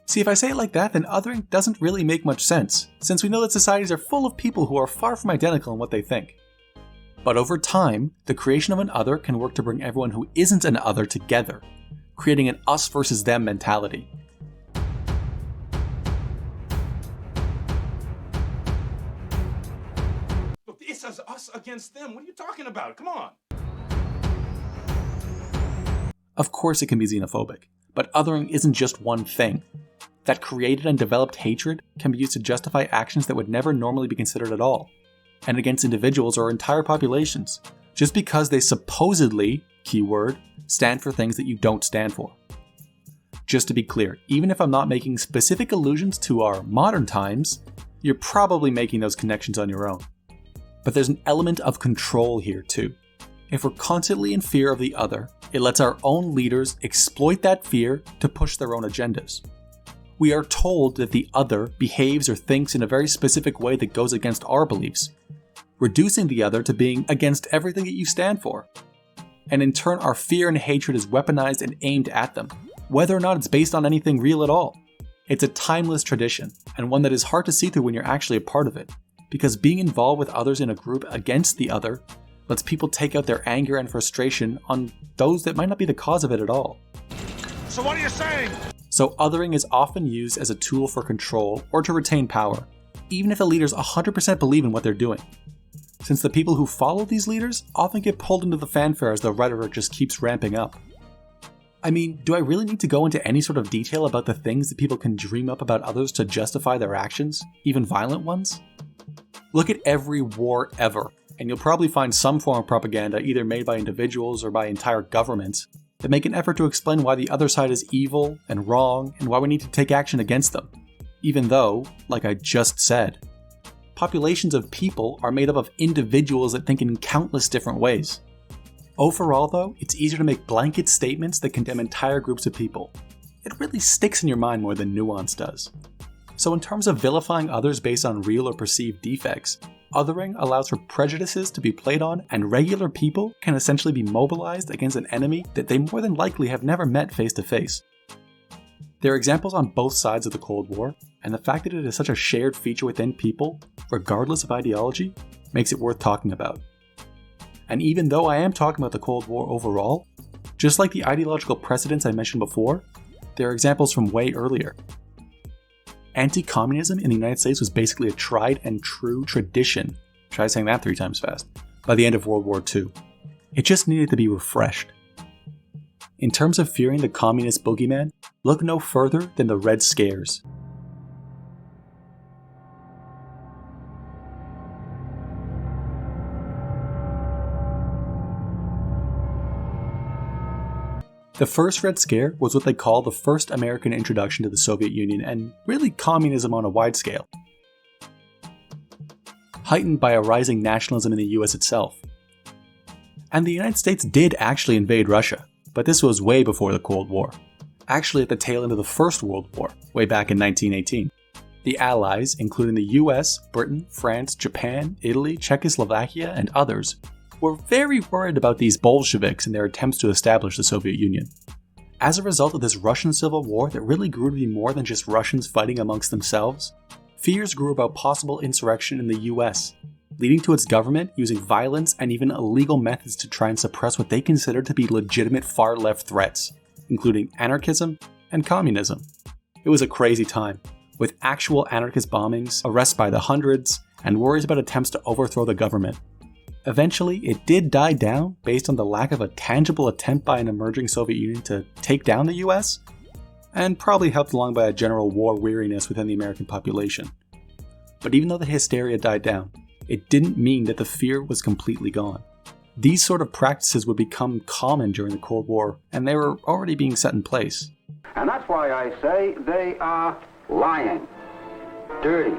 S1: See, if I say it like that, then othering doesn't really make much sense, since we know that societies are full of people who are far from identical in what they think. But over time, the creation of an other can work to bring everyone who isn't an other together, creating an us versus them mentality.
S12: Look, it's us against them. What are you talking about? Come on.
S1: Of course it can be xenophobic, but othering isn't just one thing. That created and developed hatred can be used to justify actions that would never normally be considered at all, and against individuals or entire populations, just because they supposedly, keyword, stand for things that you don't stand for. Just to be clear, even if I'm not making specific allusions to our modern times, you're probably making those connections on your own. But there's an element of control here too. If we're constantly in fear of the other, it lets our own leaders exploit that fear to push their own agendas. We are told that the other behaves or thinks in a very specific way that goes against our beliefs, reducing the other to being against everything that you stand for. And in turn, our fear and hatred is weaponized and aimed at them, whether or not it's based on anything real at all. It's a timeless tradition, and one that is hard to see through when you're actually a part of it, because being involved with others in a group against the other lets people take out their anger and frustration on those that might not be the cause of it at all.
S12: So what are you saying?
S1: So othering is often used as a tool for control or to retain power, even if the leaders 100% believe in what they're doing. Since the people who follow these leaders often get pulled into the fanfare as the rhetoric just keeps ramping up. I mean, do I really need to go into any sort of detail about the things that people can dream up about others to justify their actions, even violent ones? Look at every war ever, and you'll probably find some form of propaganda either made by individuals or by entire governments that make an effort to explain why the other side is evil and wrong and why we need to take action against them. Even though, like I just said, populations of people are made up of individuals that think in countless different ways. Overall though, it's easier to make blanket statements that condemn entire groups of people. It really sticks in your mind more than nuance does. So in terms of vilifying others based on real or perceived defects, othering allows for prejudices to be played on, and regular people can essentially be mobilized against an enemy that they more than likely have never met face to face. There are examples on both sides of the Cold War, and the fact that it is such a shared feature within people, regardless of ideology, makes it worth talking about. And even though I am talking about the Cold War overall, just like the ideological precedents I mentioned before, there are examples from way earlier. Anti-communism in the United States was basically a tried and true tradition, try saying that 3 times fast, by the end of World War II. It just needed to be refreshed. In terms of fearing the communist boogeyman, look no further than the Red Scares. The first Red Scare was what they call the first American introduction to the Soviet Union and really communism on a wide scale, heightened by a rising nationalism in the US itself. And the United States did actually invade Russia, but this was way before the Cold War, actually at the tail end of the First World War, way back in 1918. The Allies, including the US, Britain, France, Japan, Italy, Czechoslovakia, and others, were very worried about these Bolsheviks and their attempts to establish the Soviet Union. As a result of this Russian Civil War that really grew to be more than just Russians fighting amongst themselves, fears grew about possible insurrection in the US, leading to its government using violence and even illegal methods to try and suppress what they considered to be legitimate far-left threats, including anarchism and communism. It was a crazy time, with actual anarchist bombings, arrests by the hundreds, and worries about attempts to overthrow the government. Eventually, it did die down based on the lack of a tangible attempt by an emerging Soviet Union to take down the US, and probably helped along by a general war weariness within the American population. But even though the hysteria died down, it didn't mean that the fear was completely gone. These sort of practices would become common during the Cold War, and they were already being set in place.
S20: And that's why I say they are lying, dirty,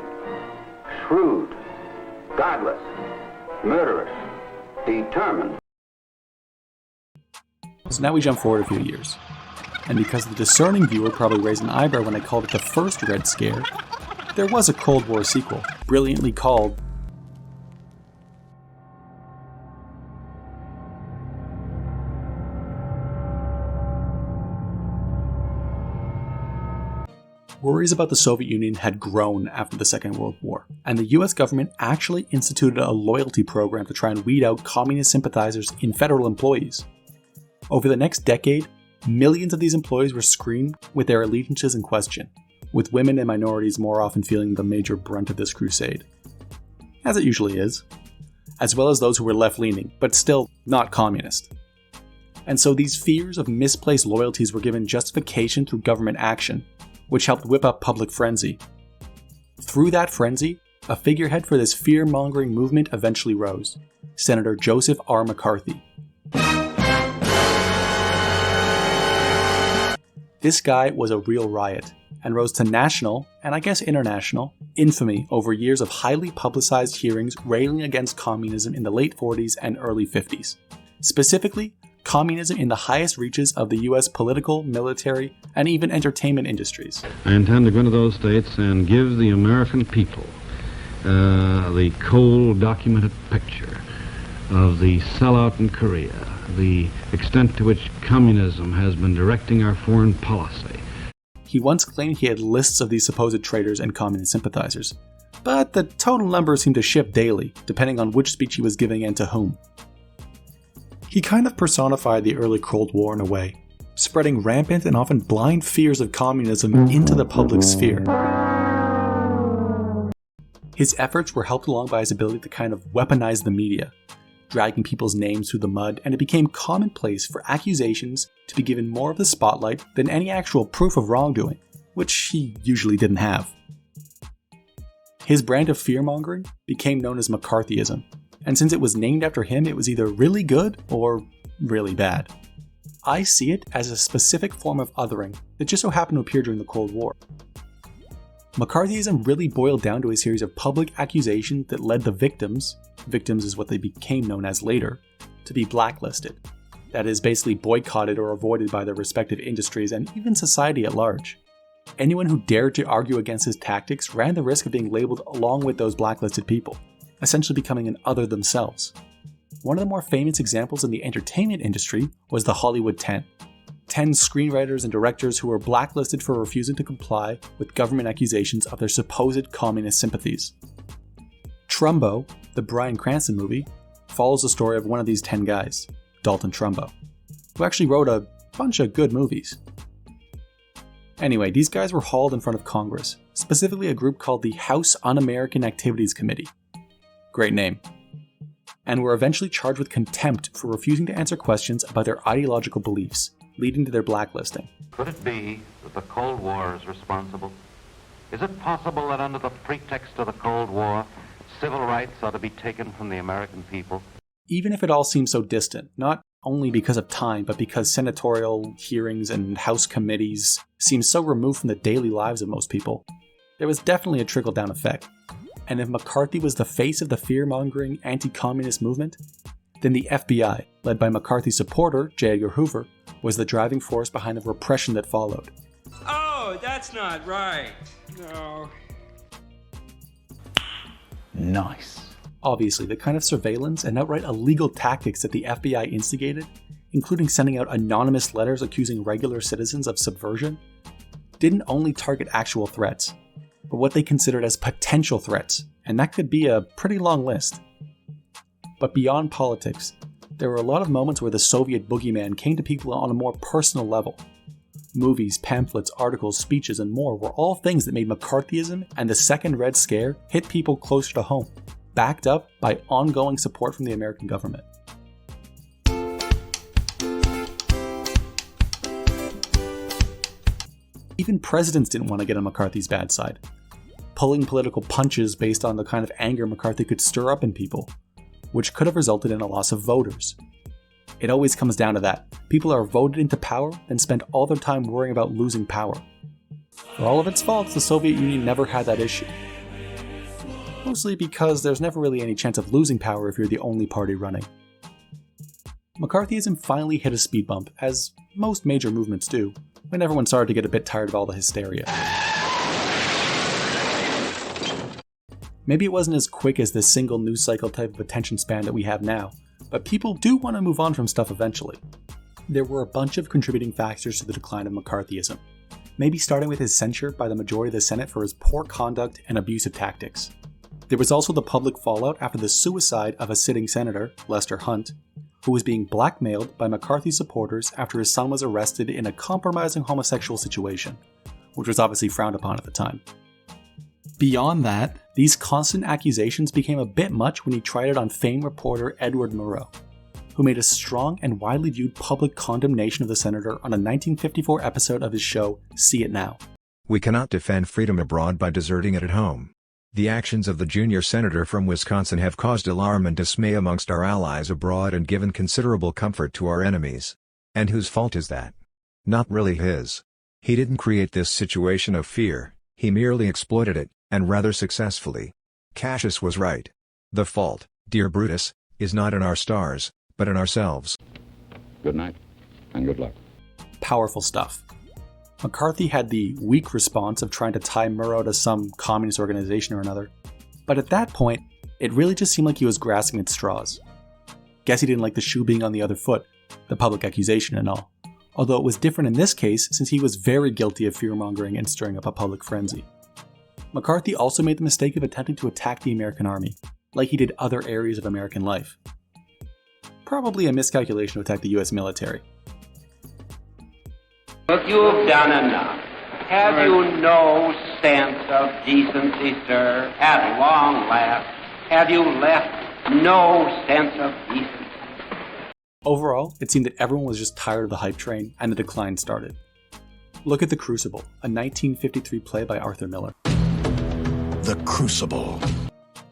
S20: shrewd, godless, murderous, determined.
S1: So now we jump forward a few years. And because the discerning viewer probably raised an eyebrow when I called it the first Red Scare, there was a Cold War sequel, brilliantly called Worries about the Soviet Union had grown after the Second World War, and the US government actually instituted a loyalty program to try and weed out communist sympathizers in federal employees. Over the next decade, millions of these employees were screened with their allegiances in question, with women and minorities more often feeling the major brunt of this crusade. As it usually is, as well as those who were left-leaning, but still not communist. And so these fears of misplaced loyalties were given justification through government action, which helped whip up public frenzy. Through that frenzy, a figurehead for this fear-mongering movement eventually rose, Senator Joseph R. McCarthy. This guy was a real riot, and rose to national, and I guess international, infamy over years of highly publicized hearings railing against communism in the late 40s and early 50s. Specifically, communism in the highest reaches of the US political, military, and even entertainment industries.
S21: I intend to go into those states and give the American people the cold, documented picture of the sellout in Korea, the extent to which communism has been directing our foreign policy.
S1: He once claimed he had lists of these supposed traitors and communist sympathizers, but the total numbers seemed to shift daily, depending on which speech he was giving and to whom. He kind of personified the early Cold War in a way, spreading rampant and often blind fears of communism into the public sphere. His efforts were helped along by his ability to kind of weaponize the media, dragging people's names through the mud, and it became commonplace for accusations to be given more of the spotlight than any actual proof of wrongdoing, which he usually didn't have. His brand of fear-mongering became known as McCarthyism, and since it was named after him, it was either really good or really bad. I see it as a specific form of othering that just so happened to appear during the Cold War. McCarthyism really boiled down to a series of public accusations that led the victims is what they became known as later, to be blacklisted. That is, basically boycotted or avoided by their respective industries and even society at large. Anyone who dared to argue against his tactics ran the risk of being labeled along with those blacklisted people, essentially becoming an other themselves. One of the more famous examples in the entertainment industry was the Hollywood 10. 10 screenwriters and directors who were blacklisted for refusing to comply with government accusations of their supposed communist sympathies. Trumbo, the Bryan Cranston movie, follows the story of one of these 10 guys, Dalton Trumbo, who actually wrote a bunch of good movies. Anyway, these guys were hauled in front of Congress, specifically a group called the House Un-American Activities Committee. Great name. And were eventually charged with contempt for refusing to answer questions about their ideological beliefs, leading to their blacklisting.
S22: Could it be that the Cold War is responsible? Is it possible that under the pretext of the Cold War, civil rights are to be taken from the American people?
S1: Even if it all seems so distant, not only because of time, but because senatorial hearings and House committees seem so removed from the daily lives of most people, there was definitely a trickle-down effect. And if McCarthy was the face of the fear-mongering anti-communist movement, then the FBI, led by McCarthy's supporter, J. Edgar Hoover, was the driving force behind the repression that followed.
S17: Oh, that's not right. No.
S1: Nice. Obviously, the kind of surveillance and outright illegal tactics that the FBI instigated, including sending out anonymous letters accusing regular citizens of subversion, didn't only target actual threats, but what they considered as potential threats, and that could be a pretty long list. But beyond politics, there were a lot of moments where the Soviet boogeyman came to people on a more personal level. Movies, pamphlets, articles, speeches, and more were all things that made McCarthyism and the Second Red Scare hit people closer to home, backed up by ongoing support from the American government. Even presidents didn't want to get on McCarthy's bad side, pulling political punches based on the kind of anger McCarthy could stir up in people, which could have resulted in a loss of voters. It always comes down to that. People are voted into power and spend all their time worrying about losing power. For all of its faults, the Soviet Union never had that issue. Mostly because there's never really any chance of losing power if you're the only party running. McCarthyism finally hit a speed bump, as most major movements do, when everyone started to get a bit tired of all the hysteria. Maybe it wasn't as quick as the single news cycle type of attention span that we have now, but people do want to move on from stuff eventually. There were a bunch of contributing factors to the decline of McCarthyism, maybe starting with his censure by the majority of the Senate for his poor conduct and abusive tactics. There was also the public fallout after the suicide of a sitting senator, Lester Hunt, who was being blackmailed by McCarthy supporters after his son was arrested in a compromising homosexual situation, which was obviously frowned upon at the time. Beyond that, these constant accusations became a bit much when he tried it on famed reporter Edward Murrow, who made a strong and widely viewed public condemnation of the senator on a 1954 episode of his show, See It Now.
S4: We cannot defend freedom abroad by deserting it at home. The actions of the junior senator from Wisconsin have caused alarm and dismay amongst our allies abroad and given considerable comfort to our enemies. And whose fault is that? Not really his. He didn't create this situation of fear, he merely exploited it, and rather successfully. Cassius was right. The fault, dear Brutus, is not in our stars, but in ourselves.
S5: Good night, and good luck.
S1: Powerful stuff. McCarthy had the weak response of trying to tie Murrow to some communist organization or another, but at that point, it really just seemed like he was grasping at straws. Guess he didn't like the shoe being on the other foot, the public accusation and all, although it was different in this case since he was very guilty of fear-mongering and stirring up a public frenzy. McCarthy also made the mistake of attempting to attack the American army, like he did other areas of American life. Probably a miscalculation to attack the US military.
S2: Look, you've done enough. Have you no sense of decency, sir? At long last, have you left no sense of decency?
S1: Overall, it seemed that everyone was just tired of the hype train, and the decline started. Look at The Crucible, a 1953 play by Arthur Miller.
S15: The Crucible.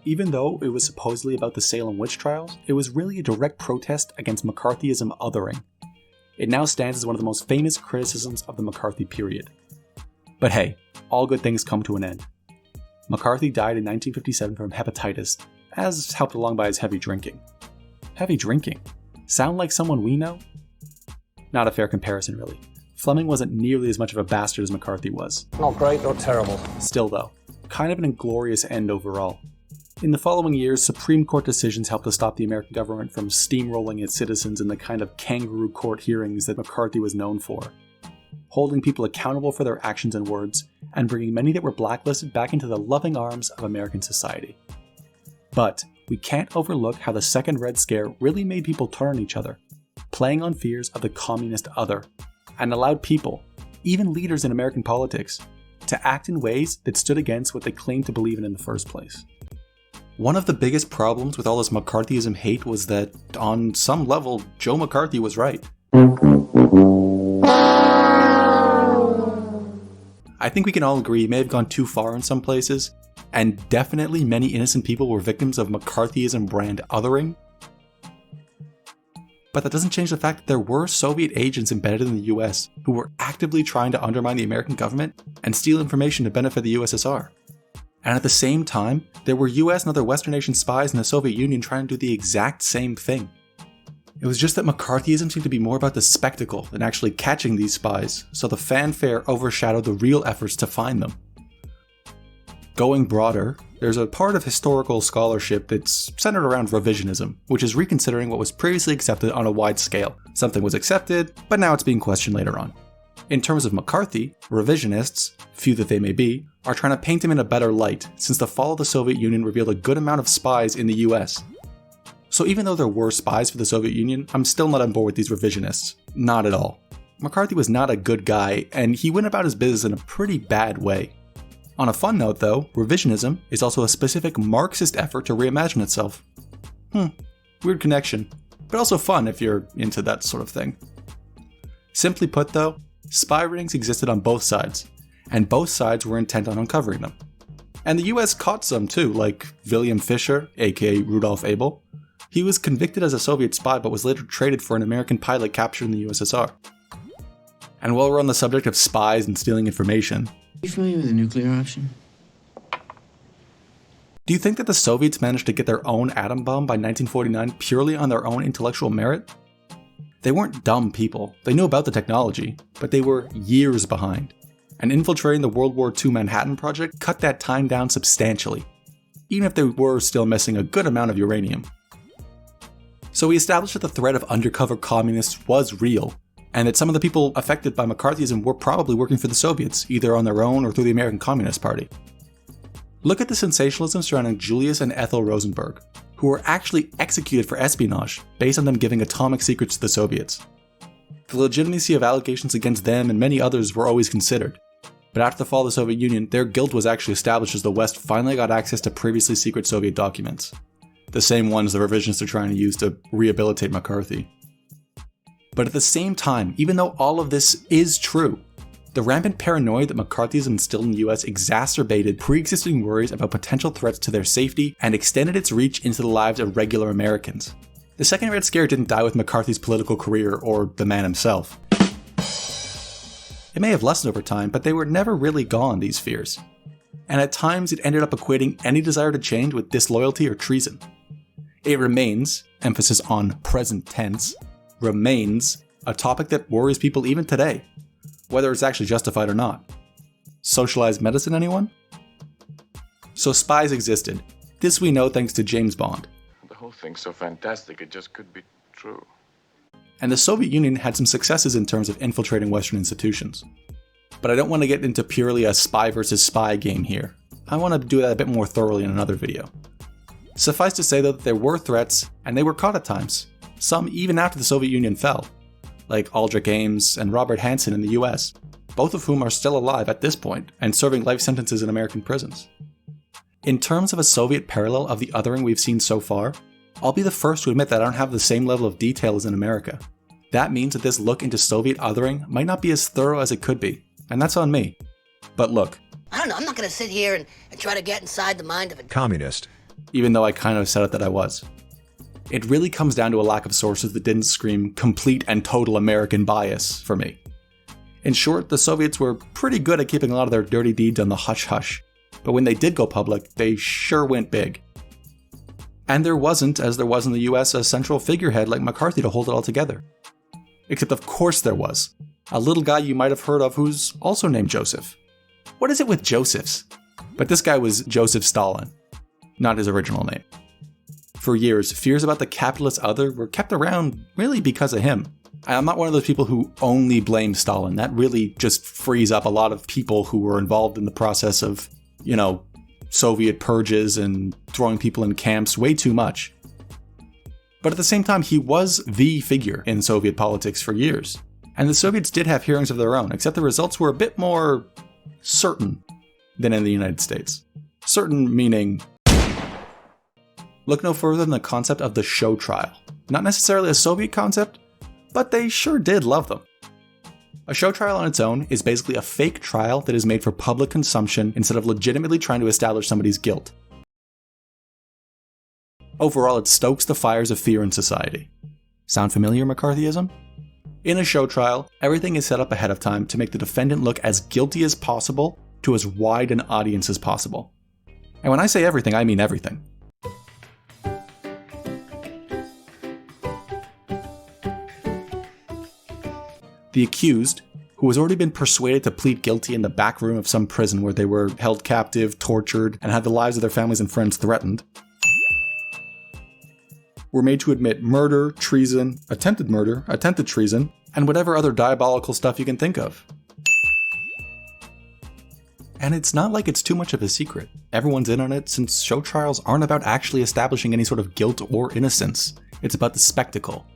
S1: Even though it was supposedly about the Salem witch trials, it was really a direct protest against McCarthyism othering. It now stands as one of the most famous criticisms of the McCarthy period. But hey, all good things come to an end. McCarthy died in 1957 from hepatitis, as helped along by his heavy drinking. Heavy drinking? Sound like someone we know? Not a fair comparison, really. Fleming wasn't nearly as much of a bastard as McCarthy was.
S23: Not great or terrible.
S1: Still though, kind of an inglorious end overall. In the following years, Supreme Court decisions helped to stop the American government from steamrolling its citizens in the kind of kangaroo court hearings that McCarthy was known for, holding people accountable for their actions and words, and bringing many that were blacklisted back into the loving arms of American society. But we can't overlook how the Second Red Scare really made people turn on each other, playing on fears of the communist other, and allowed people, even leaders in American politics, to act in ways that stood against what they claimed to believe in the first place. One of the biggest problems with all this McCarthyism hate was that, on some level, Joe McCarthy was right. I think we can all agree he may have gone too far in some places, and definitely many innocent people were victims of McCarthyism brand othering. But that doesn't change the fact that there were Soviet agents embedded in the US who were actively trying to undermine the American government and steal information to benefit the USSR. And at the same time, there were US and other Western nation spies in the Soviet Union trying to do the exact same thing. It was just that McCarthyism seemed to be more about the spectacle than actually catching these spies, so the fanfare overshadowed the real efforts to find them. Going broader, there's a part of historical scholarship that's centered around revisionism, which is reconsidering what was previously accepted on a wide scale. Something was accepted, but now it's being questioned later on. In terms of McCarthy, revisionists, few that they may be, are trying to paint him in a better light, since the fall of the Soviet Union revealed a good amount of spies in the US. So even though there were spies for the Soviet Union, I'm still not on board with these revisionists. Not at all. McCarthy was not a good guy, and he went about his business in a pretty bad way. On a fun note though, revisionism is also a specific Marxist effort to reimagine itself. Weird connection, but also fun if you're into that sort of thing. Simply put though, spy rings existed on both sides, and both sides were intent on uncovering them. And the US caught some too, like William Fischer, aka Rudolf Abel. He was convicted as a Soviet spy but was later traded for an American pilot captured in the USSR. And while we're on the subject of spies and stealing information,
S10: you familiar with the nuclear option?
S1: Do you think that the Soviets managed to get their own atom bomb by 1949 purely on their own intellectual merit? They weren't dumb people, they knew about the technology, but they were years behind. And infiltrating the World War II Manhattan Project cut that time down substantially, even if they were still missing a good amount of uranium. So we established that the threat of undercover communists was real, and that some of the people affected by McCarthyism were probably working for the Soviets, either on their own or through the American Communist Party. Look at the sensationalism surrounding Julius and Ethel Rosenberg, who were actually executed for espionage based on them giving atomic secrets to the Soviets. The legitimacy of allegations against them and many others were always considered, but after the fall of the Soviet Union, their guilt was actually established as the West finally got access to previously secret Soviet documents. The same ones the revisionists are trying to use to rehabilitate McCarthy. But at the same time, even though all of this is true, the rampant paranoia that McCarthyism instilled in the US exacerbated pre-existing worries about potential threats to their safety and extended its reach into the lives of regular Americans. The Second Red Scare didn't die with McCarthy's political career or the man himself. It may have lessened over time, but they were never really gone, these fears. And at times it ended up equating any desire to change with disloyalty or treason. It remains, emphasis on present tense, remains a topic that worries people even today, whether it's actually justified or not. Socialized medicine, anyone? So spies existed. This we know thanks to James Bond.
S9: The whole thing's so fantastic, it just could be true.
S1: And the Soviet Union had some successes in terms of infiltrating Western institutions. But I don't want to get into purely a spy versus spy game here. I want to do that a bit more thoroughly in another video. Suffice to say though that there were threats, and they were caught at times, some even after the Soviet Union fell, like Aldrich Ames and Robert Hansen in the US, both of whom are still alive at this point and serving life sentences in American prisons. In terms of a Soviet parallel of the othering we've seen so far, I'll be the first to admit that I don't have the same level of detail as in America. That means that this look into Soviet othering might not be as thorough as it could be, and that's on me. But look,
S18: I don't know, I'm not gonna sit here and try to get inside the mind of a
S4: communist.
S1: Even though I kind of said it that I was. It really comes down to a lack of sources that didn't scream complete and total American bias for me. In short, the Soviets were pretty good at keeping a lot of their dirty deeds on the hush-hush, but when they did go public, they sure went big. And there wasn't, as there was in the US, a central figurehead like McCarthy to hold it all together. Except of course there was. A little guy you might have heard of who's also named Joseph. What is it with Josephs? But this guy was Joseph Stalin, not his original name. For years, fears about the capitalist other were kept around really because of him. I'm not one of those people who only blame Stalin. That really just frees up a lot of people who were involved in the process of, Soviet purges and throwing people in camps way too much. But at the same time, he was the figure in Soviet politics for years. And the Soviets did have hearings of their own, except the results were a bit more certain than in the United States. Certain meaning, look no further than the concept of the show trial. Not necessarily a Soviet concept, but they sure did love them. A show trial on its own is basically a fake trial that is made for public consumption instead of legitimately trying to establish somebody's guilt. Overall, it stokes the fires of fear in society. Sound familiar, McCarthyism? In a show trial, everything is set up ahead of time to make the defendant look as guilty as possible to as wide an audience as possible. And when I say everything, I mean everything. The accused, who has already been persuaded to plead guilty in the back room of some prison where they were held captive, tortured, and had the lives of their families and friends threatened, were made to admit murder, treason, attempted treason, and whatever other diabolical stuff you can think of. And it's not like it's too much of a secret. Everyone's in on it, since show trials aren't about actually establishing any sort of guilt or innocence. It's about the spectacle.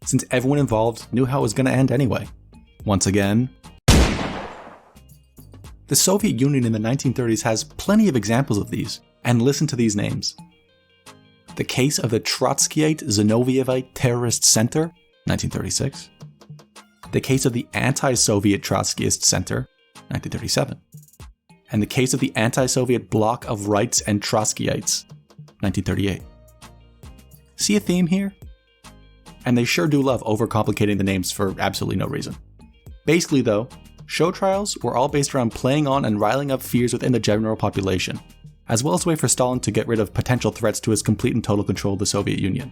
S1: Since everyone involved knew how it was going to end anyway. Once again, the Soviet Union in the 1930s has plenty of examples of these, and listen to these names. The case of the Trotskyite Zinoviev Terrorist Center, 1936. The case of the Anti-Soviet Trotskyist Center, 1937. And the case of the Anti-Soviet Bloc of Rights and Trotskyites, 1938. See a theme here? And they sure do love overcomplicating the names for absolutely no reason. Basically though, show trials were all based around playing on and riling up fears within the general population, as well as a way for Stalin to get rid of potential threats to his complete and total control of the Soviet Union.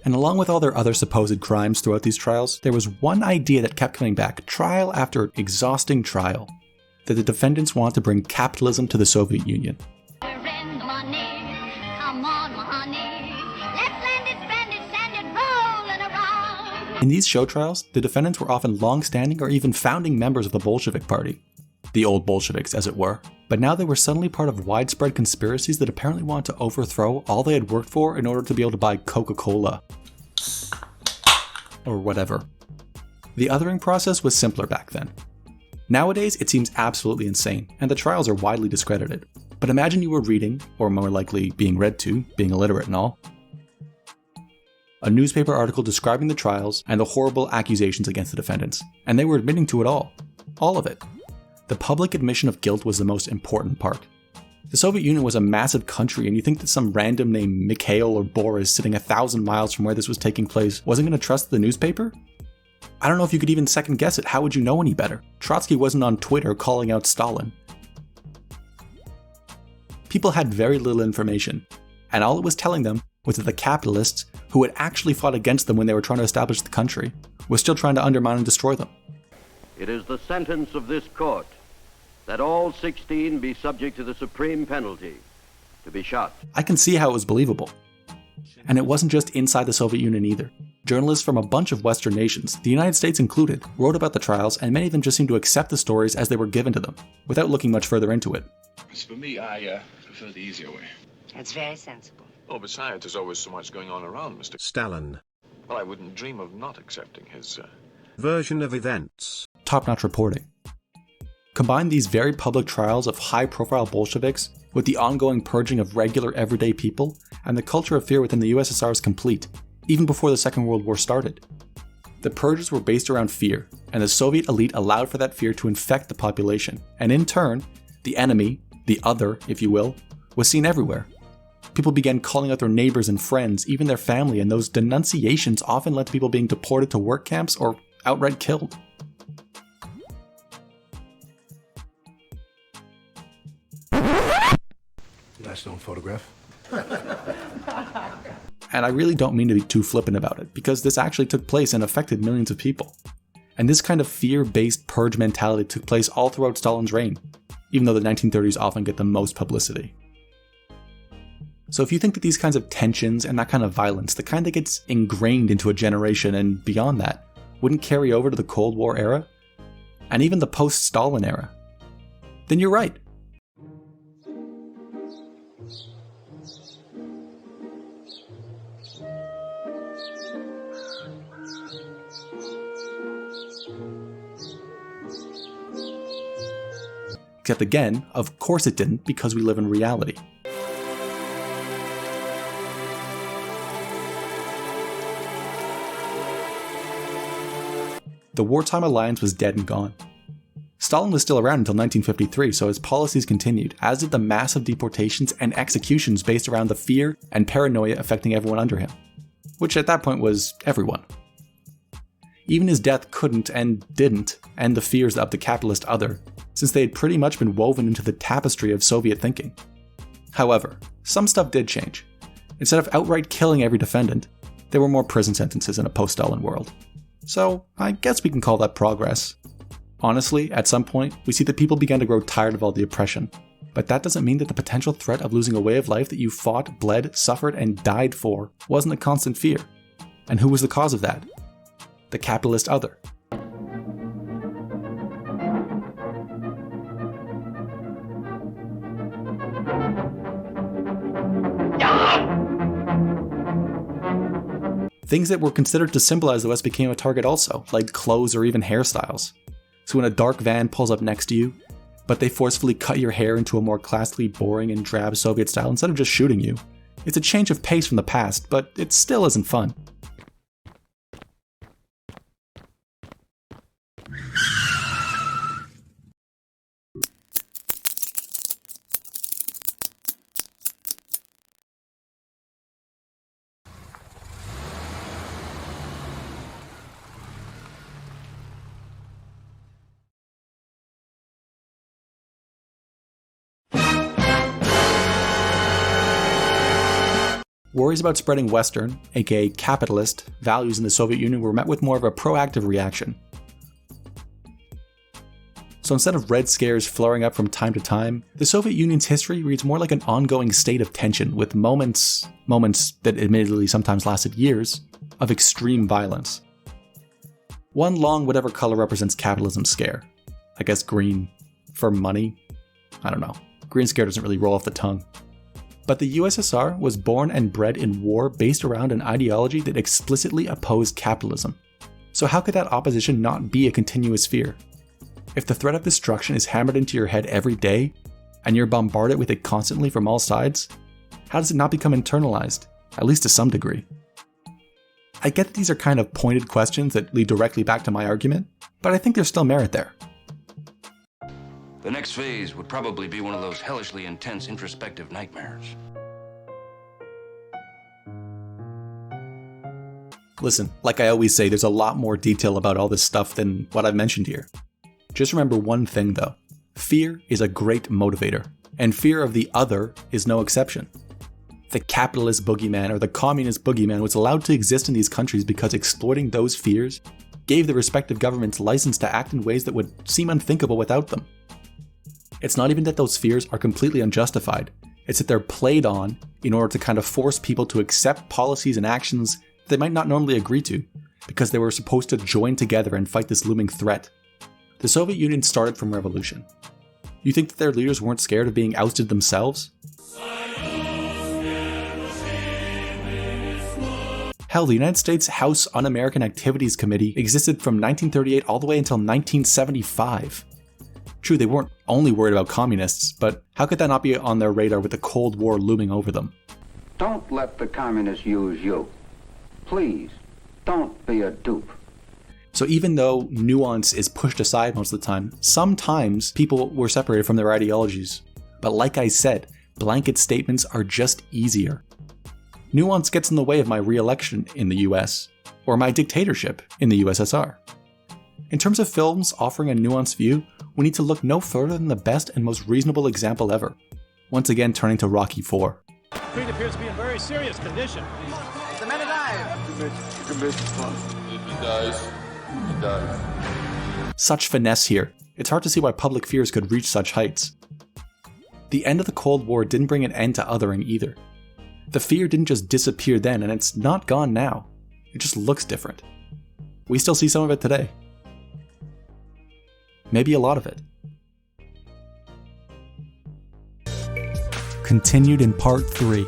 S1: And along with all their other supposed crimes throughout these trials, there was one idea that kept coming back, trial after exhausting trial, that the defendants wanted to bring capitalism to the Soviet Union. In these show trials, the defendants were often long-standing or even founding members of the Bolshevik Party. The old Bolsheviks, as it were. But now they were suddenly part of widespread conspiracies that apparently wanted to overthrow all they had worked for in order to be able to buy Coca-Cola. Or whatever. The othering process was simpler back then. Nowadays, it seems absolutely insane, and the trials are widely discredited. But imagine you were reading, or more likely being read to, being illiterate and all, a newspaper article describing the trials and the horrible accusations against the defendants, and they were admitting to it all. All of it. The public admission of guilt was the most important part. The Soviet Union was a massive country, and you think that some random named Mikhail or Boris sitting 1,000 miles from where this was taking place wasn't going to trust the newspaper? I don't know if you could even second guess it. How would you know any better? Trotsky wasn't on Twitter calling out Stalin. People had very little information, and all it was telling them was that the capitalists, who had actually fought against them when they were trying to establish the country, were still trying to undermine and destroy them.
S7: It is the sentence of this court that all 16 be subject to the supreme penalty, to be shot.
S1: I can see how it was believable. And it wasn't just inside the Soviet Union either. Journalists from a bunch of Western nations, the United States included, wrote about the trials, and many of them just seemed to accept the stories as they were given to them, without looking much further into it.
S9: As for me, I prefer the easier way.
S14: That's very sensible.
S9: Oh, besides, there's always so much going on around, Mr.
S15: Stalin.
S9: Well, I wouldn't dream of not accepting his
S15: version of events.
S1: Top-notch reporting. Combine these very public trials of high-profile Bolsheviks with the ongoing purging of regular everyday people, and the culture of fear within the USSR is complete, even before the Second World War started. The purges were based around fear, and the Soviet elite allowed for that fear to infect the population, and in turn, the enemy, the other, if you will, was seen everywhere. People began calling out their neighbors and friends, even their family, and those denunciations often led to people being deported to work camps or outright killed.
S3: Nice known photograph.
S1: And I really don't mean to be too flippant about it, because this actually took place and affected millions of people. And this kind of fear-based purge mentality took place all throughout Stalin's reign, even though the 1930s often get the most publicity. So if you think that these kinds of tensions and that kind of violence, the kind that gets ingrained into a generation and beyond that, wouldn't carry over to the Cold War era, and even the post-Stalin era, then you're right. Except again, of course it didn't, because we live in reality. The wartime alliance was dead and gone. Stalin was still around until 1953, so his policies continued, as did the massive deportations and executions based around the fear and paranoia affecting everyone under him, which at that point was everyone. Even his death couldn't and didn't end the fears of the capitalist other, since they had pretty much been woven into the tapestry of Soviet thinking. However, some stuff did change. Instead of outright killing every defendant, There were more prison sentences in a post-Stalin world. So, I guess we can call that progress. Honestly, at some point, we see that people began to grow tired of all the oppression. But that doesn't mean that the potential threat of losing a way of life that you fought, bled, suffered, and died for wasn't a constant fear. And who was the cause of that? The capitalist other. Things that were considered to symbolize the West became a target also, like clothes or even hairstyles. So when a dark van pulls up next to you, but they forcefully cut your hair into a more classically boring and drab Soviet style instead of just shooting you, it's a change of pace from the past, but it still isn't fun. Worries about spreading Western, aka capitalist, values in the Soviet Union were met with more of a proactive reaction. So instead of red scares flaring up from time to time, the Soviet Union's history reads more like an ongoing state of tension with moments that admittedly sometimes lasted years, of extreme violence. One long whatever color represents capitalism scare. I guess green for money? I don't know. Green scare doesn't really roll off the tongue. But the USSR was born and bred in war based around an ideology that explicitly opposed capitalism. So how could that opposition not be a continuous fear? If the threat of destruction is hammered into your head every day, and you're bombarded with it constantly from all sides, how does it not become internalized, at least to some degree? I get that these are kind of pointed questions that lead directly back to my argument, but I think there's still merit there.
S8: The next phase would probably be one of those hellishly intense introspective nightmares.
S1: Listen, like I always say, there's a lot more detail about all this stuff than what I've mentioned here. Just remember one thing though. Fear is a great motivator, and fear of the other is no exception. The capitalist boogeyman or the communist boogeyman was allowed to exist in these countries because exploiting those fears gave the respective governments license to act in ways that would seem unthinkable without them. It's not even that those fears are completely unjustified, it's that they're played on in order to kind of force people to accept policies and actions they might not normally agree to, because they were supposed to join together and fight this looming threat. The Soviet Union started from revolution. You think that their leaders weren't scared of being ousted themselves? Hell, the United States House Un-American Activities Committee existed from 1938 all the way until 1975. True, they weren't only worried about communists, but how could that not be on their radar with the Cold War looming over them?
S2: Don't let the communists use you. Please, don't be a dupe.
S1: So even though nuance is pushed aside most of the time, sometimes people were separated from their ideologies. But like I said, blanket statements are just easier. Nuance gets in the way of my re-election in the US, or my dictatorship in the USSR. In terms of films offering a nuanced view, we need to look no further than the best and most reasonable example ever. Once again, turning to Rocky IV.
S11: Creed appears to be in very serious condition.
S23: The man alive.
S9: If he dies, he dies.
S1: Such finesse here. It's hard to see why public fears could reach such heights. The end of the Cold War didn't bring an end to othering either. The fear didn't just disappear then, and it's not gone now. It just looks different. We still see some of it today. Maybe a lot of it. Continued in Part 3.